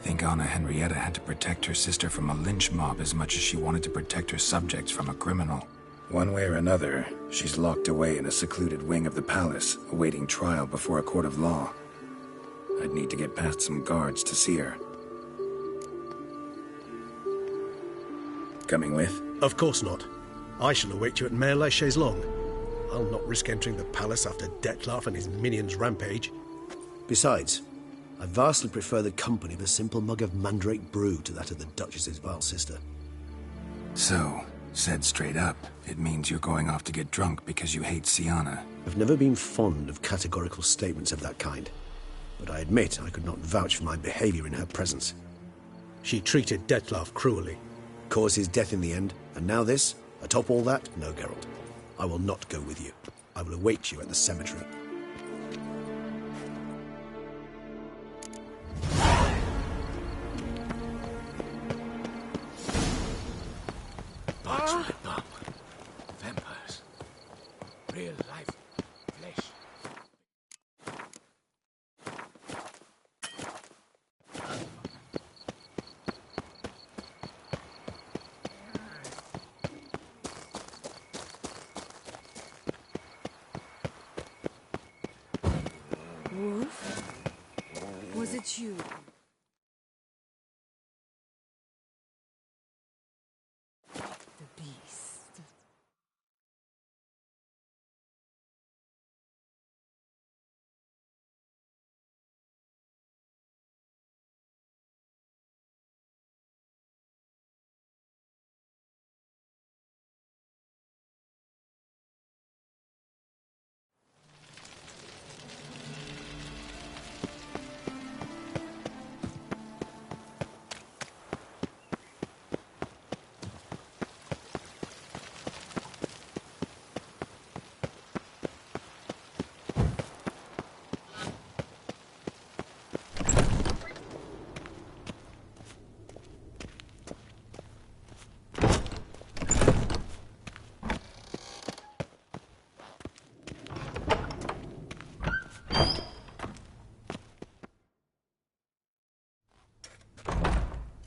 Think Anna Henrietta had to protect her sister from a lynch mob as much as she wanted to protect her subjects from a criminal. One way or another, she's locked away in a secluded wing of the palace, awaiting trial before a court of law. I'd need to get past some guards to see her. Coming with? Of course not. I shall await you at Mare la Chaise-Longue. I'll not risk entering the palace after Detloff and his minions rampage. Besides, I vastly prefer the company of a simple mug of mandrake brew to that of the Duchess's vile sister. So, said straight up, it means you're going off to get drunk because you hate Sienna. I've never been fond of categorical statements of that kind. But I admit I could not vouch for my behavior in her presence. She treated Detloff cruelly. Caused his death in the end, and now this? Atop all that? No, Geralt. I will not go with you. I will await you at the cemetery. you. The beast.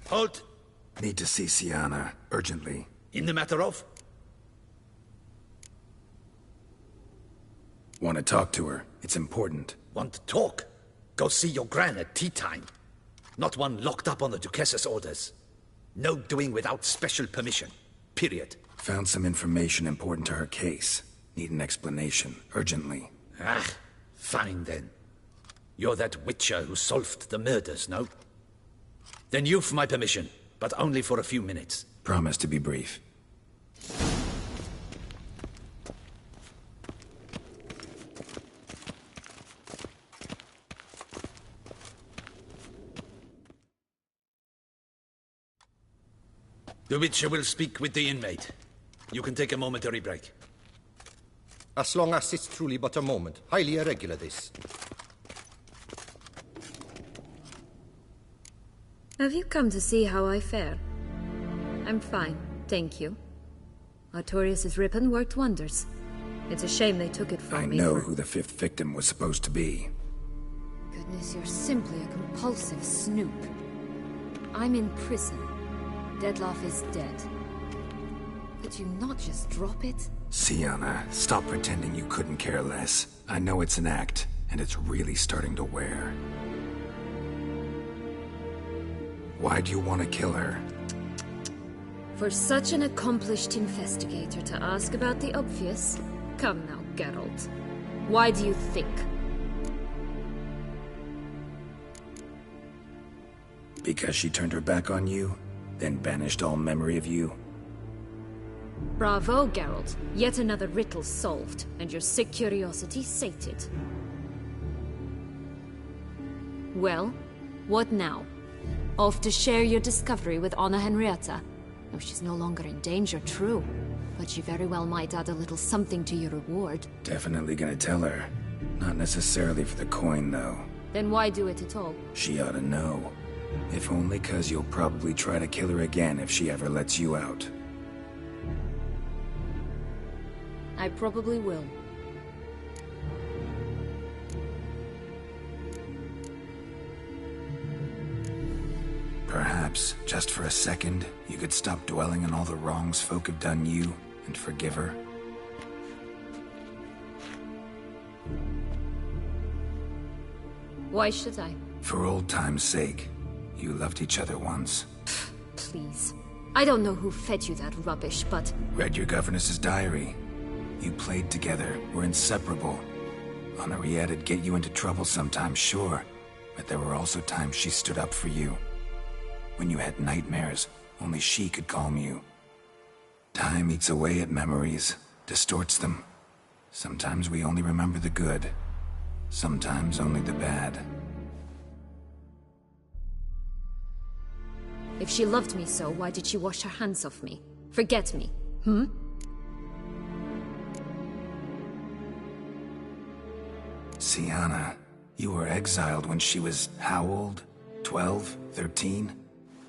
Halt! Need to see Sienna, urgently. In the matter of? Want to talk to her. It's important. Want to talk? Go see your gran at tea time. Not one locked up on the Duchess's orders. No doing without special permission. Period. Found some information important to her case. Need an explanation, urgently. Ah, fine then. You're that witcher who solved the murders, no? Then you've my permission, but only for a few minutes. Promise to be brief. The Witcher will speak with the inmate. You can take a momentary break. As long as it's truly but a moment. Highly irregular, this. Have you come to see how I fare? I'm fine, thank you. Artorius' ribbon worked wonders. It's a shame they took it from me. I know who the fifth victim was supposed to be. Goodness, you're simply a compulsive snoop. I'm in prison. Dettlaff is dead. Could you not just drop it? Sienna, stop pretending you couldn't care less. I know it's an act, and it's really starting to wear. Why do you want to kill her? For such an accomplished investigator to ask about the obvious? Come now, Geralt. Why do you think? Because she turned her back on you, then banished all memory of you? Bravo, Geralt. Yet another riddle solved, and your sick curiosity sated. Well, what now? Off to share your discovery with Anna Henrietta? No, she's no longer in danger, true. But she very well might add a little something to your reward. Definitely gonna tell her. Not necessarily for the coin, though. Then why do it at all? She ought to know. If only 'cause you'll probably try to kill her again if she ever lets you out. I probably will. Perhaps, just for a second, you could stop dwelling on all the wrongs folk have done you, and forgive her. Why should I? For old time's sake. You loved each other once. Please. I don't know who fed you that rubbish, but... Read your governess's diary. You played together, were inseparable. Henriette'd get you into trouble sometimes, sure. But there were also times she stood up for you. When you had nightmares, only she could calm you. Time eats away at memories, distorts them. Sometimes we only remember the good. Sometimes only the bad. If she loved me so, why did she wash her hands off me? Forget me, hmm? Sienna, you were exiled when she was how old? 12? 13?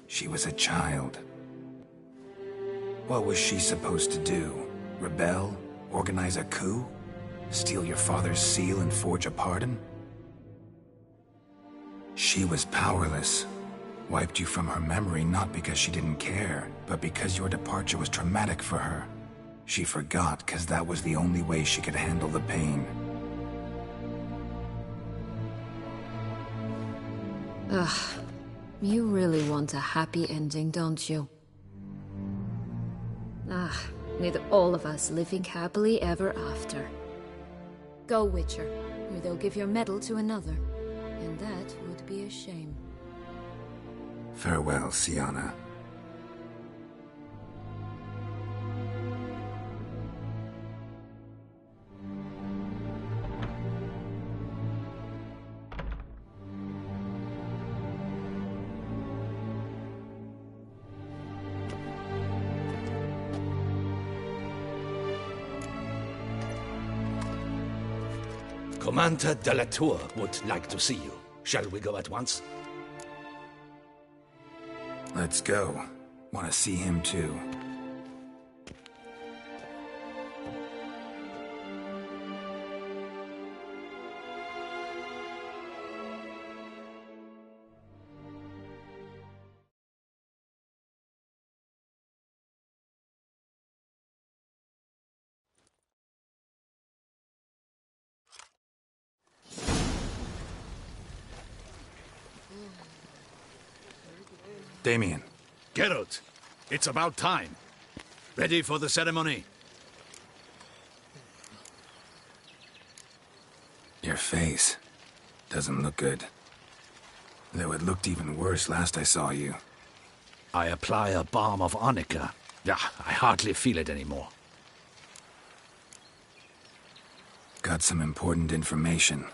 She was a child. What was she supposed to do? Rebel? Organize a coup? Steal your father's seal and forge a pardon? She was powerless. Wiped you from her memory not because she didn't care, but because your departure was traumatic for her. She forgot because that was the only way she could handle the pain. Ugh. You really want a happy ending, don't you? With all of us living happily ever after. Go, Witcher, or they'll give your medal to another. And that would be a shame. Farewell, Siana. Commander de la Tour would like to see you. Shall we go at once? Let's go. Want to see him too. Damien. Geralt, it's about time. Ready for the ceremony? Your face doesn't look good. Though it looked even worse last I saw you. I apply a balm of arnica. Yeah, I hardly feel it anymore. Got some important information.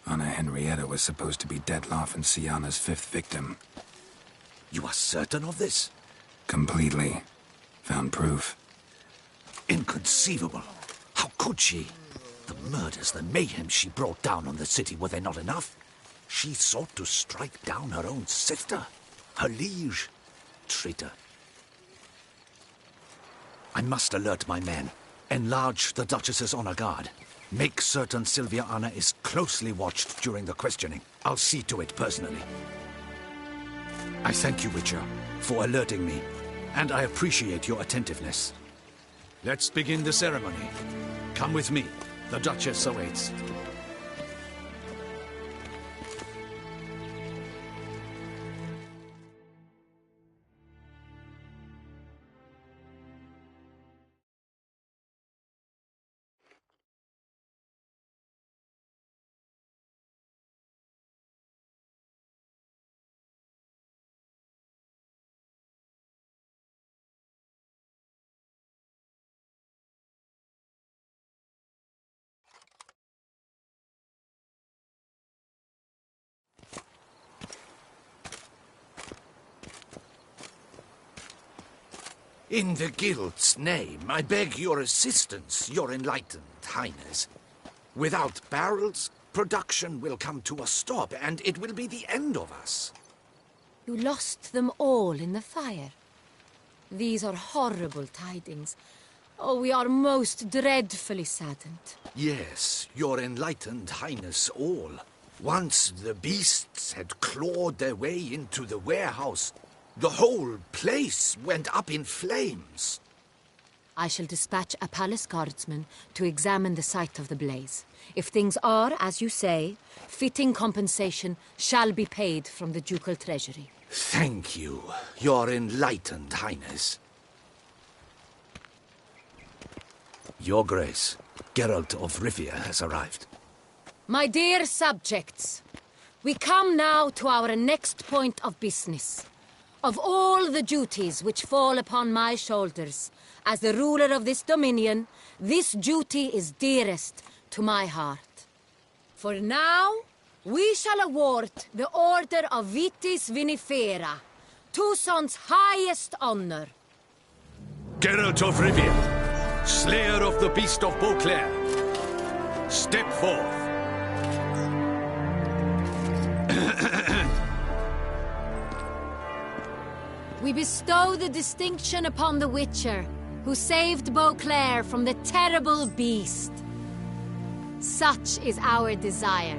Anna Henrietta was supposed to be Detloff and Siana's 5th victim. You are certain of this? Completely. Found proof. Inconceivable. How could she? The murders, the mayhem she brought down on the city, were they not enough? She sought to strike down her own sister, her liege. Traitor. I must alert my men. Enlarge the Duchess's honor guard. Make certain Sylvia Anna is closely watched during the questioning. I'll see to it personally. I thank you, Witcher, for alerting me, and I appreciate your attentiveness. Let's begin the ceremony. Come with me. The Duchess awaits. In the Guild's name, I beg your assistance, your enlightened highness. Without barrels, production will come to a stop, and it will be the end of us. You lost them all in the fire. These are horrible tidings. Oh, we are most dreadfully saddened. Yes, your enlightened highness all. Once the beasts had clawed their way into the warehouse, the whole place went up in flames. I shall dispatch a palace guardsman to examine the site of the blaze. If things are, as you say, fitting compensation shall be paid from the ducal treasury. Thank you, your enlightened highness. Your Grace, Geralt of Rivia has arrived. My dear subjects, we come now to our next point of business. Of all the duties which fall upon my shoulders, as the ruler of this dominion, this duty is dearest to my heart. For now, we shall award the Order of Vitis Vinifera, Toussaint's highest honor. Geralt of Rivia, slayer of the beast of Beauclair, step forth. We bestow the distinction upon the Witcher, who saved Beauclair from the terrible beast. Such is our desire.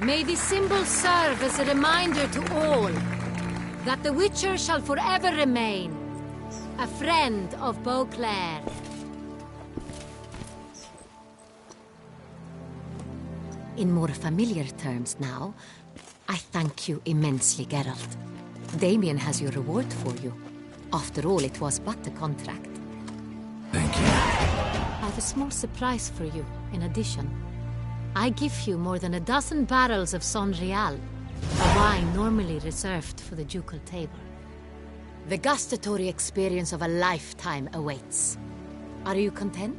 May this symbol serve as a reminder to all that the Witcher shall forever remain a friend of Beauclair. In more familiar terms now, I thank you immensely, Geralt. Damien has your reward for you. After all, it was but a contract. Thank you. I have a small surprise for you, in addition. I give you more than a dozen barrels of Son Real, a wine normally reserved for the ducal table. The gustatory experience of a lifetime awaits. Are you content?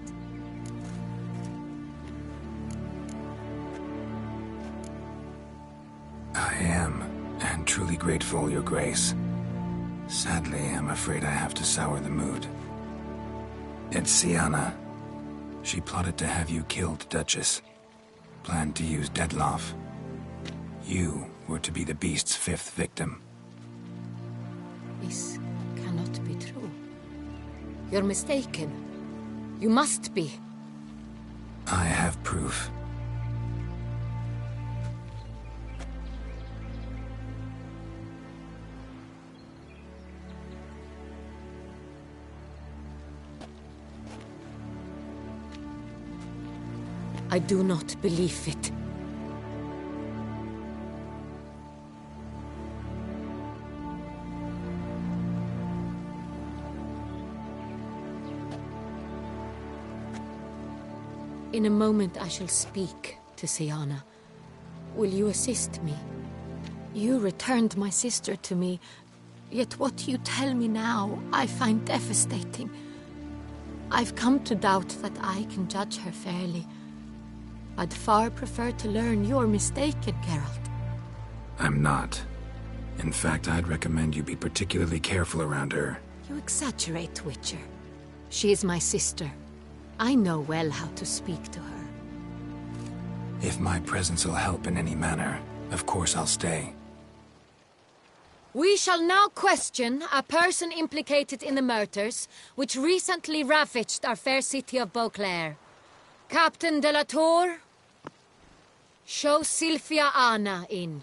I am, and truly grateful, Your Grace. Sadly, I'm afraid I have to sour the mood. It's Sienna. She plotted to have you killed, Duchess. Planned to use Dettlaff. You were to be the beast's 5th victim. This cannot be true. You're mistaken. You must be. I have proof. I do not believe it. In a moment I shall speak to Sienna. Will you assist me? You returned my sister to me, yet what you tell me now I find devastating. I've come to doubt that I can judge her fairly. I'd far prefer to learn you're mistaken, Geralt. I'm not. In fact, I'd recommend you be particularly careful around her. You exaggerate, Witcher. She is my sister. I know well how to speak to her. If my presence will help in any manner, of course I'll stay. We shall now question a person implicated in the murders which recently ravaged our fair city of Beauclair. Captain de la Tour, show Sylvia Anna in.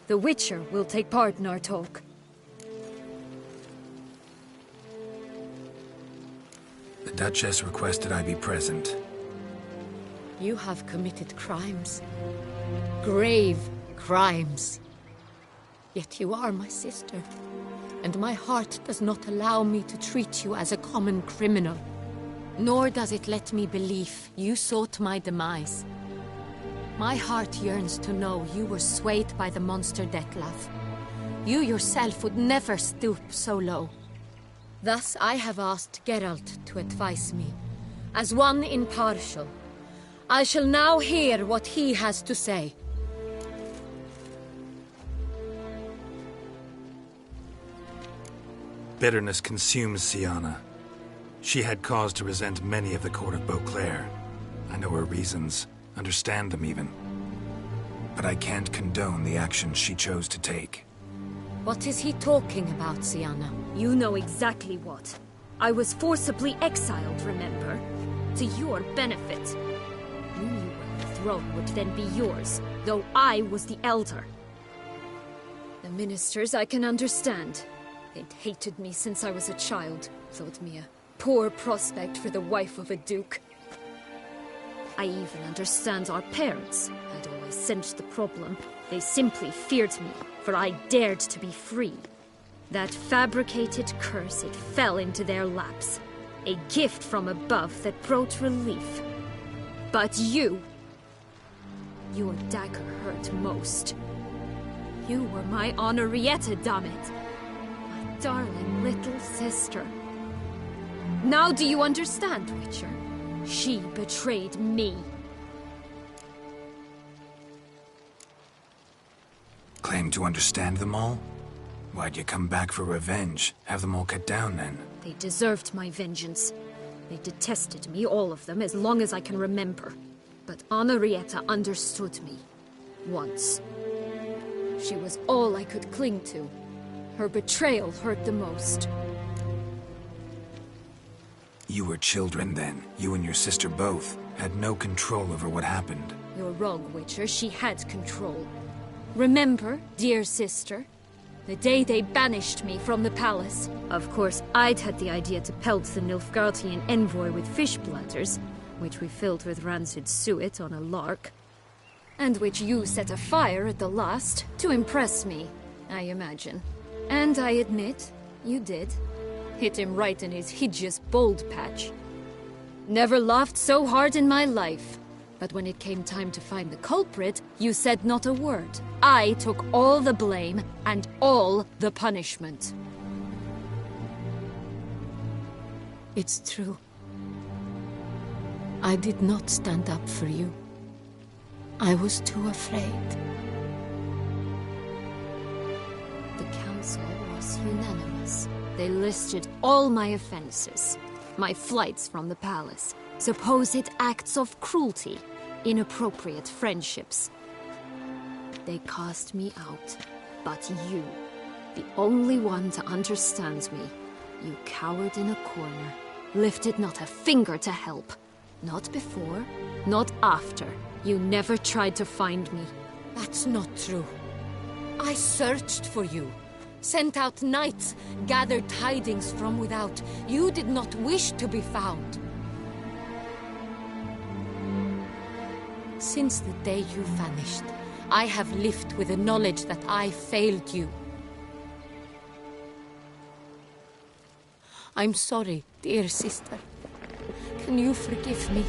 The Witcher will take part in our talk. The Duchess requested I be present. You have committed crimes. Grave crimes. Yet you are my sister, and my heart does not allow me to treat you as a common criminal. Nor does it let me believe you sought my demise. My heart yearns to know you were swayed by the monster Dettlaff. You yourself would never stoop so low. Thus I have asked Geralt to advise me, as one impartial. I shall now hear what he has to say. Bitterness consumes Sienna. She had cause to resent many of the court of Beauclair. I know her reasons. Understand them even. But I can't condone the actions she chose to take. What is he talking about, Sienna? You know exactly what. I was forcibly exiled, remember? To your benefit. You knew when the throne would then be yours, though I was the elder. The ministers I can understand. They'd hated me since I was a child, thought me a poor prospect for the wife of a duke. I even understand our parents had always sensed the problem. They simply feared me, for I dared to be free. That fabricated curse, it fell into their laps. A gift from above that brought relief. But you... your dagger hurt most. You were my Henrietta, damn it. My darling little sister. Now do you understand, Witcher? She betrayed me. Claim to understand them all? Why'd you come back for revenge? Have them all cut down, then? They deserved my vengeance. They detested me, all of them, as long as I can remember. But Henrietta understood me. Once. She was all I could cling to. Her betrayal hurt the most. You were children then. You and your sister both had no control over what happened. You're wrong, Witcher. She had control. Remember, dear sister? The day they banished me from the palace. Of course, I'd had the idea to pelt the Nilfgaardian envoy with fish bladders, which we filled with rancid suet on a lark. And which you set afire at the last, to impress me, I imagine. And I admit, you did. Hit him right in his hideous bald patch. Never laughed so hard in my life. But when it came time to find the culprit, you said not a word. I took all the blame and all the punishment. It's true. I did not stand up for you. I was too afraid. The council was unanimous. They listed all my offenses. My flights from the palace. Supposed acts of cruelty. Inappropriate friendships. They cast me out. But you, the only one to understand me, you cowered in a corner. Lifted not a finger to help. Not before, not after. You never tried to find me. That's not true. I searched for you. Sent out knights, gathered tidings from without. You did not wish to be found. Since the day you vanished, I have lived with the knowledge that I failed you. I'm sorry, dear sister. Can you forgive me?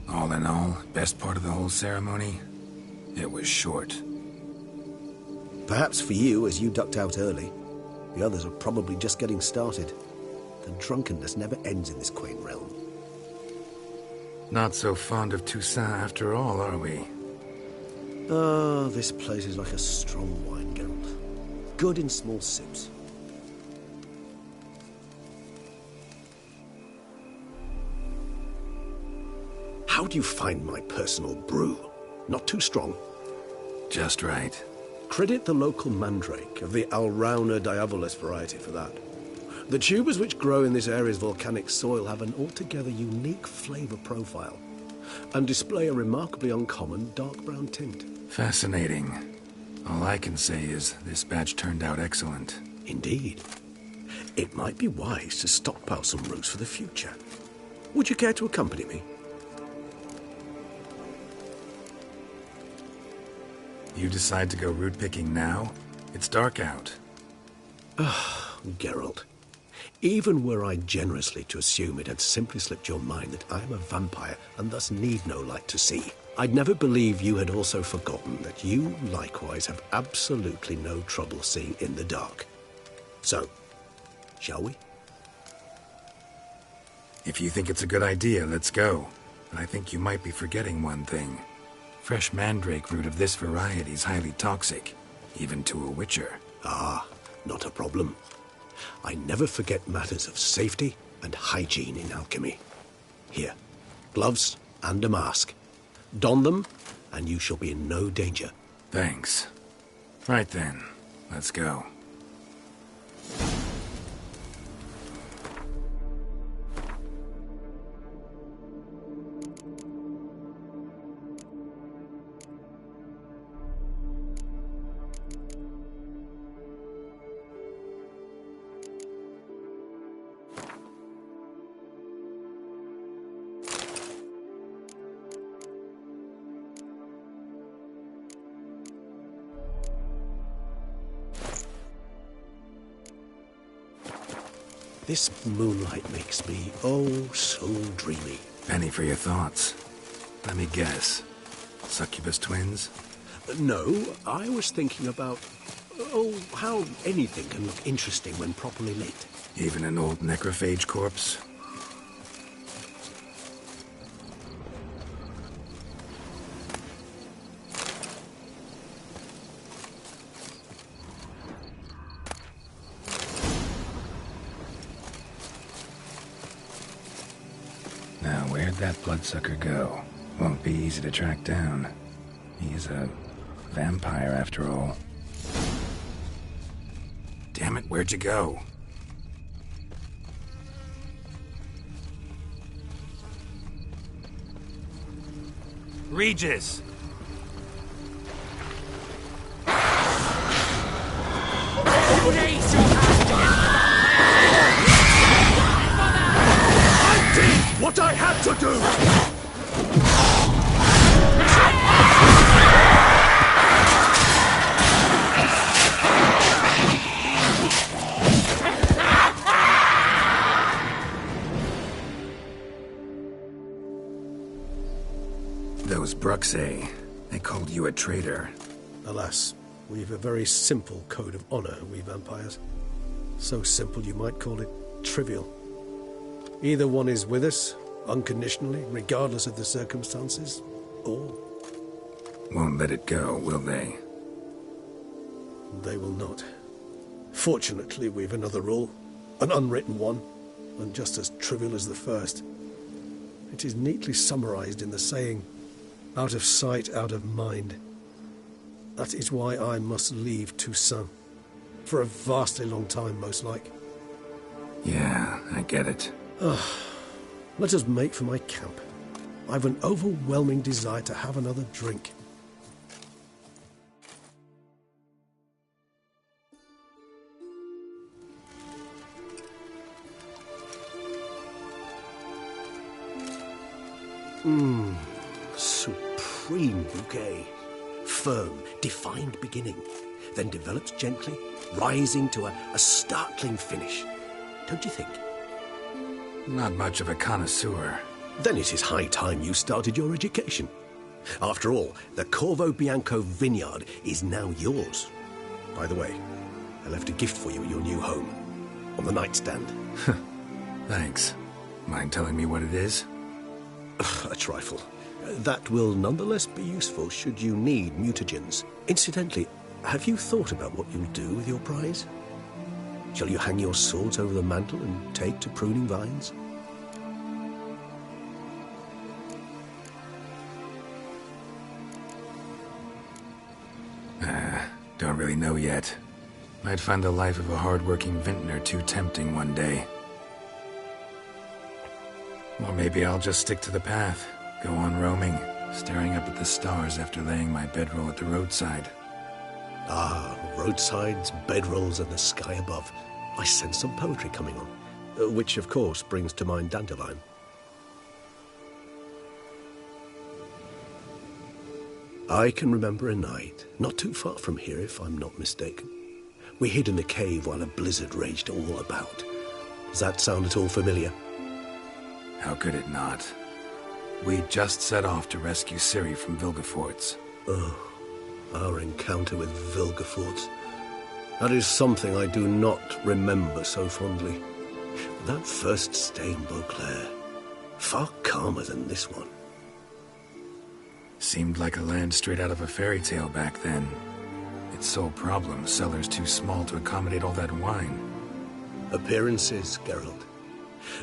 All in all, best part of the whole ceremony? It was short. Perhaps for you, as you ducked out early. The others are probably just getting started. The drunkenness never ends in this quaint realm. Not so fond of Toussaint after all, are we? Oh, this place is like a strong wine, Geralt. Good in small sips. How do you find my personal brew? Not too strong? Just right. Credit the local mandrake of the Alrauna diabolus variety for that. The tubers which grow in this area's volcanic soil have an altogether unique flavour profile and display a remarkably uncommon dark brown tint. Fascinating. All I can say is this batch turned out excellent. Indeed. It might be wise to stockpile some roots for the future. Would you care to accompany me? You decide to go root picking now? It's dark out. Geralt, even were I generously to assume it had simply slipped your mind that I am a vampire and thus need no light to see, I'd never believe you had also forgotten that you likewise have absolutely no trouble seeing in the dark. So, shall we? If you think it's a good idea, let's go. But I think you might be forgetting one thing. Fresh mandrake root of this variety is highly toxic, even to a witcher. Ah, not a problem. I never forget matters of safety and hygiene in alchemy. Here, gloves and a mask. Don them, and you shall be in no danger. Thanks. Right then, let's go. This moonlight makes me, oh, so dreamy. Penny for your thoughts. Let me guess. Succubus twins? No, I was thinking about, how anything can look interesting when properly lit. Even an old necrophage corpse? Where'd that bloodsucker go? Won't be easy to track down. He's a vampire after all. Damn it, where'd you go? Regis! What I had to do! Those Bruxay, they called you a traitor. Alas, we've a very simple code of honor, we vampires. So simple you might call it trivial. Either one is with us, unconditionally, regardless of the circumstances, or... Won't let it go, will they? They will not. Fortunately, we've another rule, an unwritten one, and just as trivial as the first. It is neatly summarized in the saying, out of sight, out of mind. That is why I must leave Toussaint. For a vastly long time, most like. Yeah, I get it. Let us make for my camp. I've an overwhelming desire to have another drink. Supreme bouquet. Firm, defined beginning, then develops gently, rising to a startling finish. Don't you think? Not much of a connoisseur. Then it is high time you started your education. After all, the Corvo Bianco vineyard is now yours. By the way, I left a gift for you at your new home. On the nightstand. Thanks. Mind telling me what it is? A trifle. That will nonetheless be useful should you need mutagens. Incidentally, have you thought about what you'll do with your prize? Shall you hang your swords over the mantle and take to pruning vines? Don't really know yet. Might find the life of a hard-working vintner too tempting one day. Or maybe I'll just stick to the path, go on roaming, staring up at the stars after laying my bedroll at the roadside. Ah, roadsides, bedrolls, and the sky above. I sense some poetry coming on, which, of course, brings to mind Dandelion. I can remember a night, not too far from here if I'm not mistaken. We hid in a cave while a blizzard raged all about. Does that sound at all familiar? How could it not? We just set off to rescue Ciri from Vilgefortz. Oh, our encounter with Vilgefortz. That is something I do not remember so fondly. That first stay in Beauclair, far calmer than this one. Seemed like a land straight out of a fairy tale back then. Its sole problem, cellars too small to accommodate all that wine. Appearances, Geralt.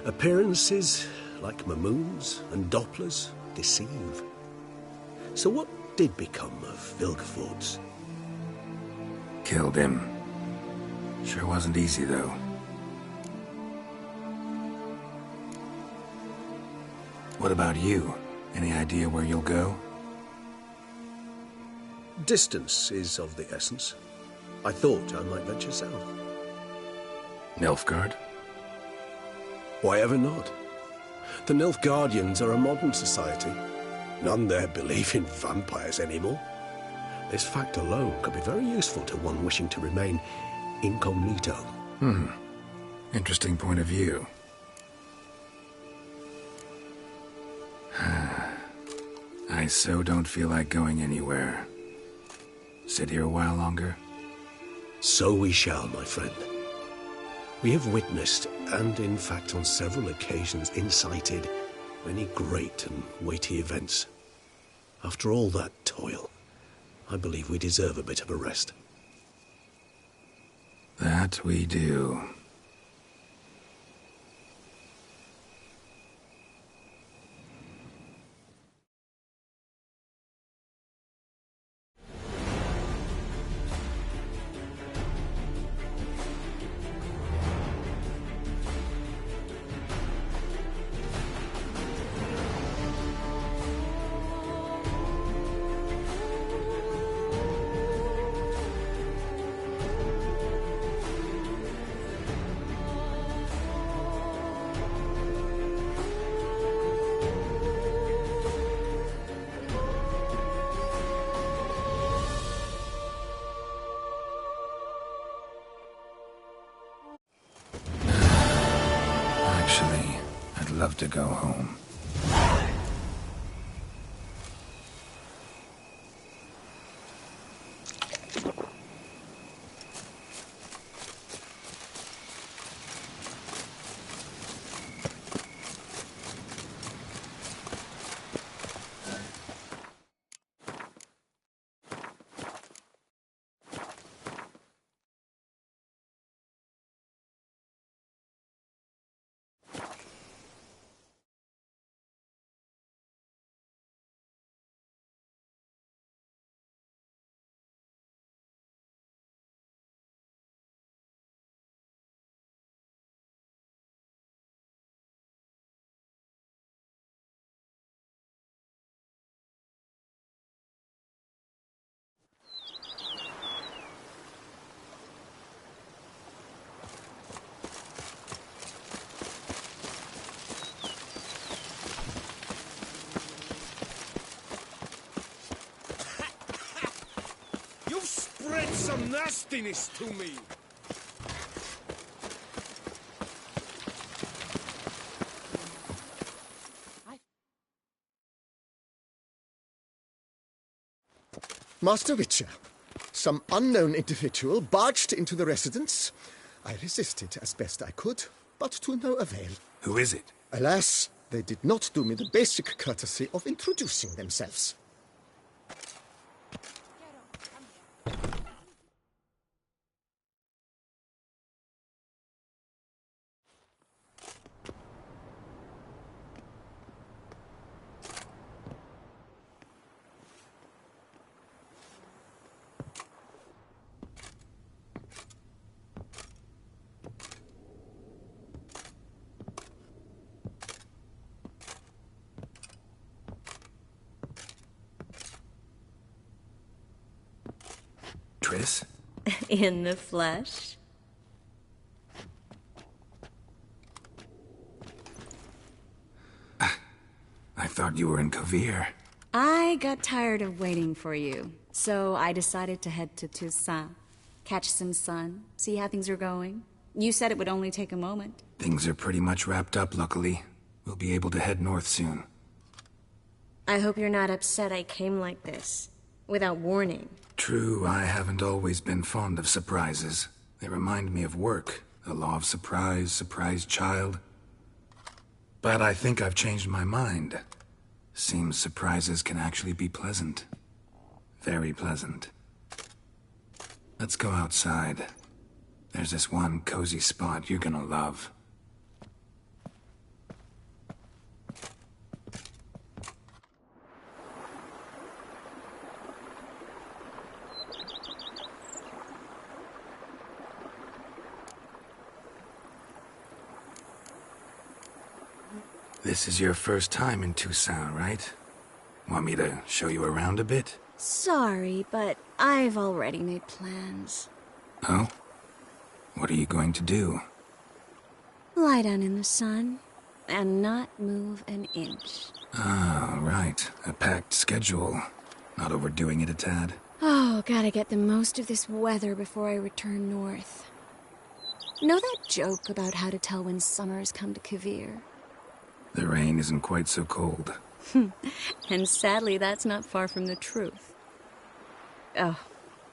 Appearances, like Mamoons and Dopplers, deceive. So what did become of Vilgefortz? Killed him. Sure wasn't easy, though. What about you? Any idea where you'll go? Distance is of the essence. I thought I might venture south. Nilfgaard? Why ever not? The Nilfgaardians are a modern society. None there believe in vampires anymore. This fact alone could be very useful to one wishing to remain incognito. Interesting point of view. I so don't feel like going anywhere. Sit here a while longer? So we shall, my friend. We have witnessed, and in fact on several occasions incited, many great and weighty events. After all that toil, I believe we deserve a bit of a rest. That we do. Actually, I'd love to go home. Some nastiness to me. Master Witcher, some unknown individual barged into the residence. I resisted as best I could, but to no avail. Who is it? Alas, they did not do me the basic courtesy of introducing themselves. Triss? In the flesh? I thought you were in Kovir. I got tired of waiting for you, so I decided to head to Toussaint, catch some sun, see how things are going. You said it would only take a moment. Things are pretty much wrapped up, luckily. We'll be able to head north soon. I hope you're not upset I came like this, without warning. True, I haven't always been fond of surprises. They remind me of work. The law of surprise, surprise child. But I think I've changed my mind. Seems surprises can actually be pleasant. Very pleasant. Let's go outside. There's this one cozy spot you're gonna love. This is your first time in Toussaint, right? Want me to show you around a bit? Sorry, but I've already made plans. Oh? What are you going to do? Lie down in the sun and not move an inch. Ah, right. A packed schedule. Not overdoing it a tad? Oh, gotta get the most of this weather before I return north. Know that joke about how to tell when summer's come to Kavir? The rain isn't quite so cold. And sadly, that's not far from the truth. Oh,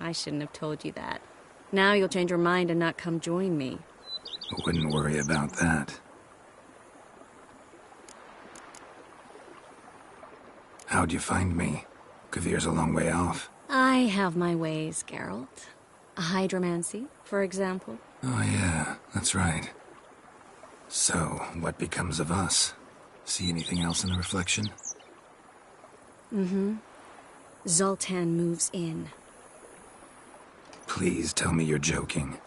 I shouldn't have told you that. Now you'll change your mind and not come join me. Wouldn't worry about that. How'd you find me? Kavir's a long way off. I have my ways, Geralt. Hydromancy, for example. Oh yeah, that's right. So, what becomes of us? See anything else in the reflection? Mm-hmm. Zoltan moves in. Please tell me you're joking.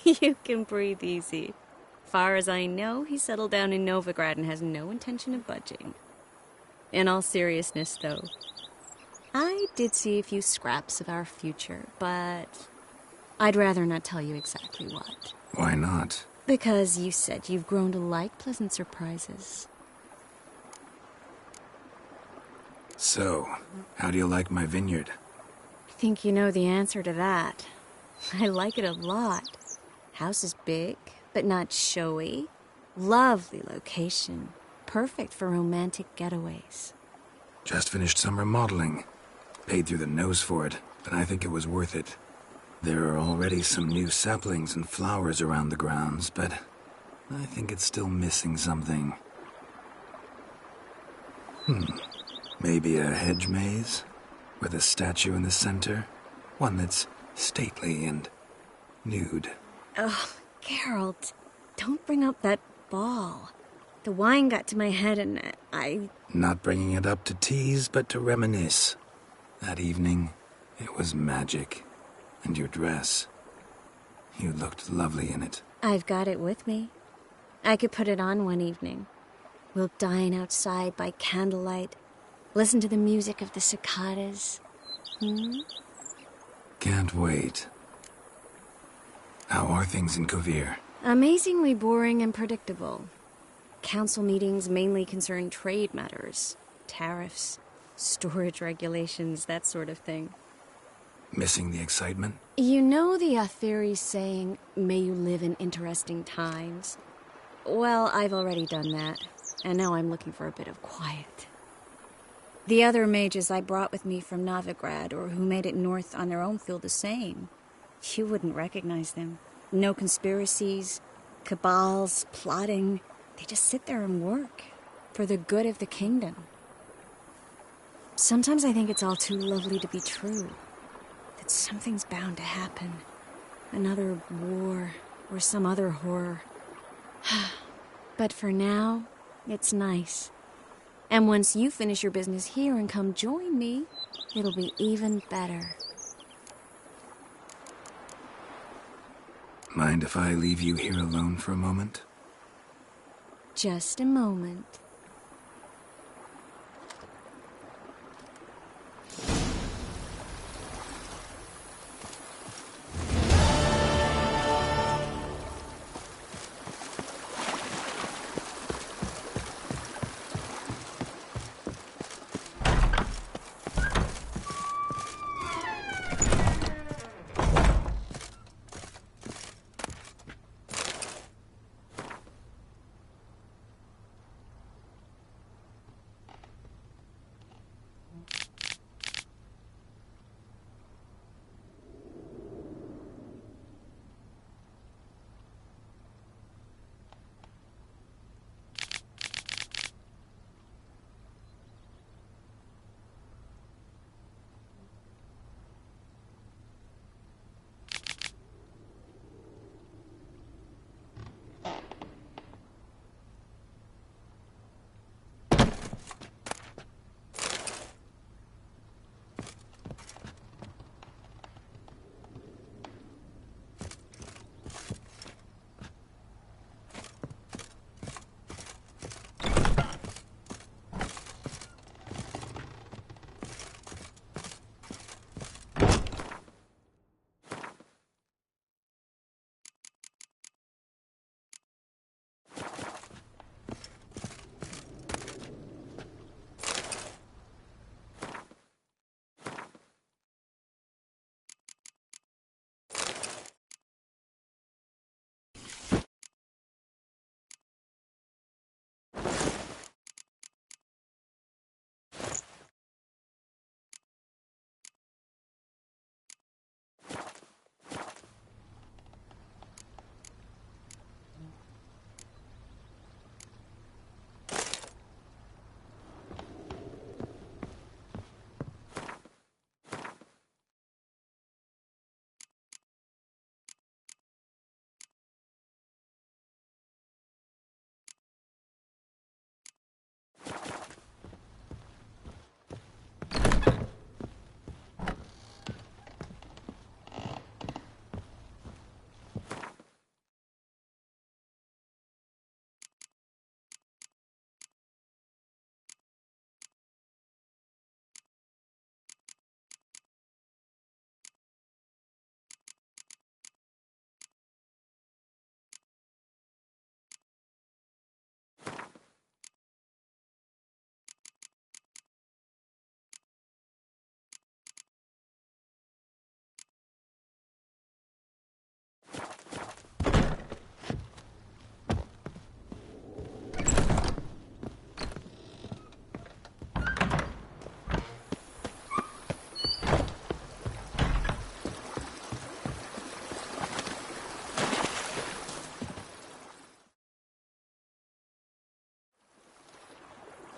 You can breathe easy. Far as I know, he settled down in Novigrad and has no intention of budging. In all seriousness, though, I did see a few scraps of our future, but I'd rather not tell you exactly what. Why not? Because you said you've grown to like pleasant surprises. So, how do you like my vineyard? I think you know the answer to that. I like it a lot. House is big, but not showy. Lovely location. Perfect for romantic getaways. Just finished some remodeling. Paid through the nose for it, but I think it was worth it. There are already some new saplings and flowers around the grounds, but I think it's still missing something. Maybe a hedge maze? With a statue in the center? One that's stately and nude. Oh, Geralt, don't bring up that ball. The wine got to my head and I... Not bringing it up to tease, but to reminisce. That evening, it was magic. And your dress. You looked lovely in it. I've got it with me. I could put it on one evening. We'll dine outside by candlelight, listen to the music of the cicadas. Can't wait. How are things in Kavir? Amazingly boring and predictable. Council meetings mainly concern trade matters, tariffs, storage regulations, that sort of thing. Missing the excitement? You know the Atheri saying, may you live in interesting times? Well, I've already done that, and now I'm looking for a bit of quiet. The other mages I brought with me from Novigrad, or who made it north on their own, feel the same. You wouldn't recognize them. No conspiracies, cabals, plotting. They just sit there and work, for the good of the kingdom. Sometimes I think it's all too lovely to be true. That something's bound to happen. Another war, or some other horror. But for now, it's nice. And once you finish your business here and come join me, it'll be even better. Mind if I leave you here alone for a moment? Just a moment.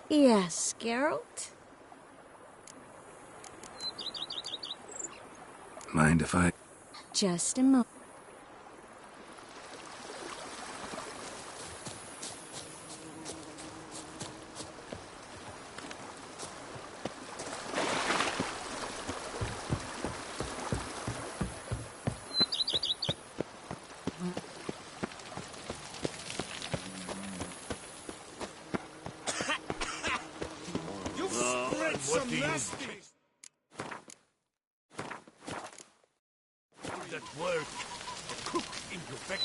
Yes, Geralt? Mind if I... Just a moment. What do you... That word, cook into effect.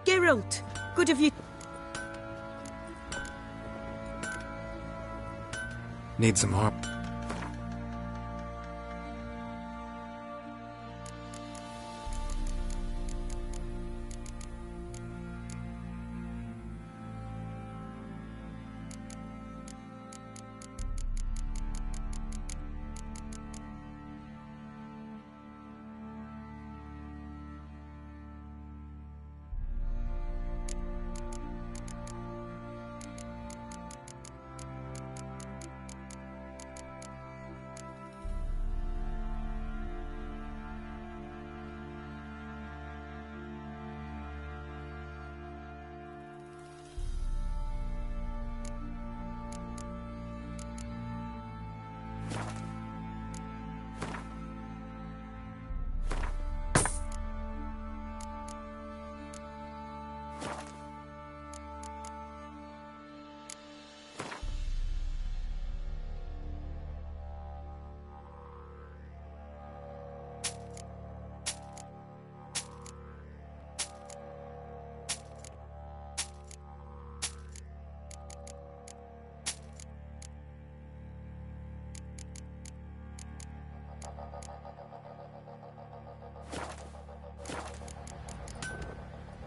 Geralt, good of you. Need some harp.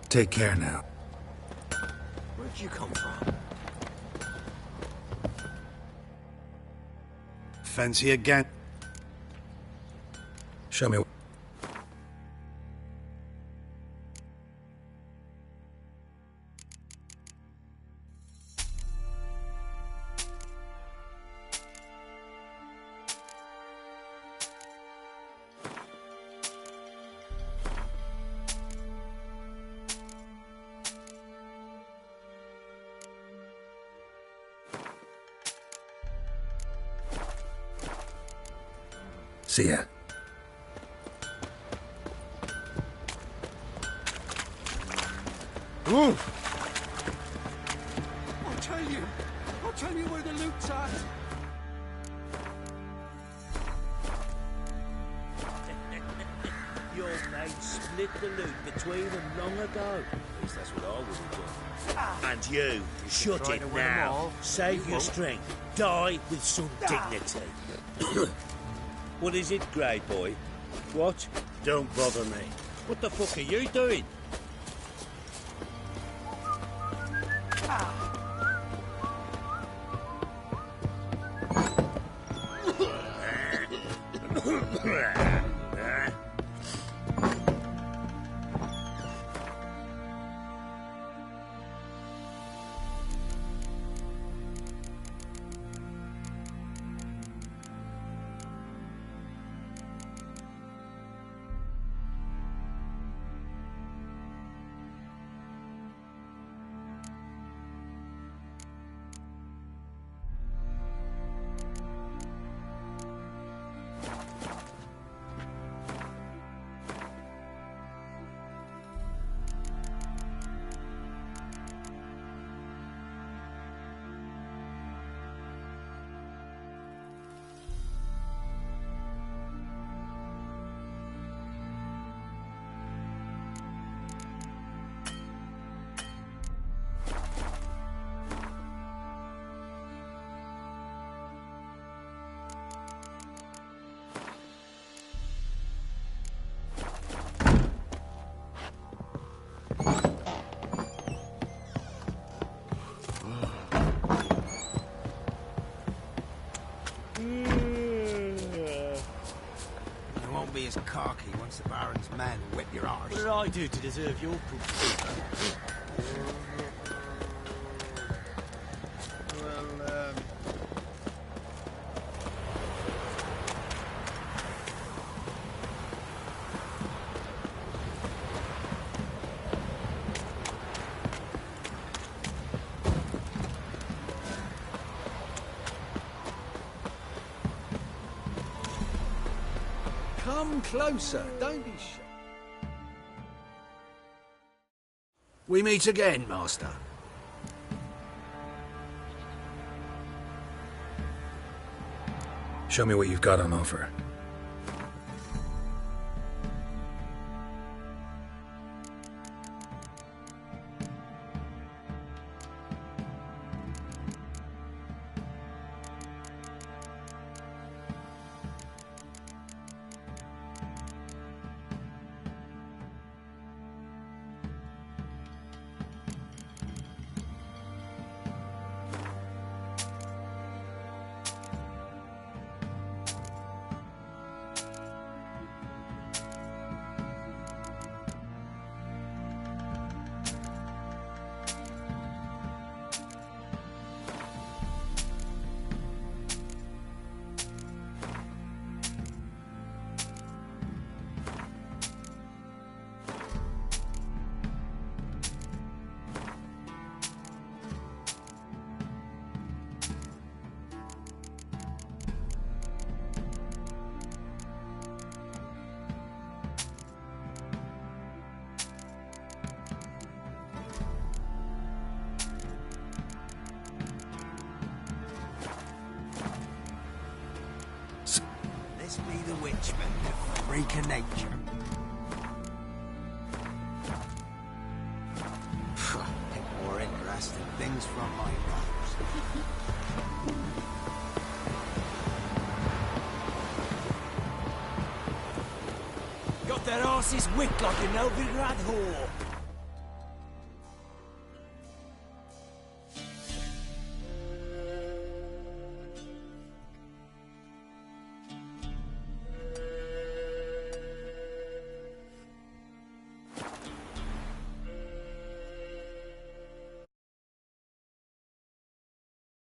Take care now. Where'd you come from? Fancy again? Show me. See ya. Ooh. I'll tell you where the loot's at. Your mate split the loot between them long ago. At least that's what I would have done. And you, shut trying to it win 'em now. all. Save You your won't. strength. Die with some dignity. What is it, Grey Boy? What? Don't bother me. What the fuck are you doing? Be as cocky once the Baron's men whip your arse. What did I do to deserve your cookie? Come closer, don't be shy. We meet again, Master. Show me what you've got on offer. This be the witchman, the freak of nature. Think more interesting things from my nose. Got their asses whipped like a Novigrad whore.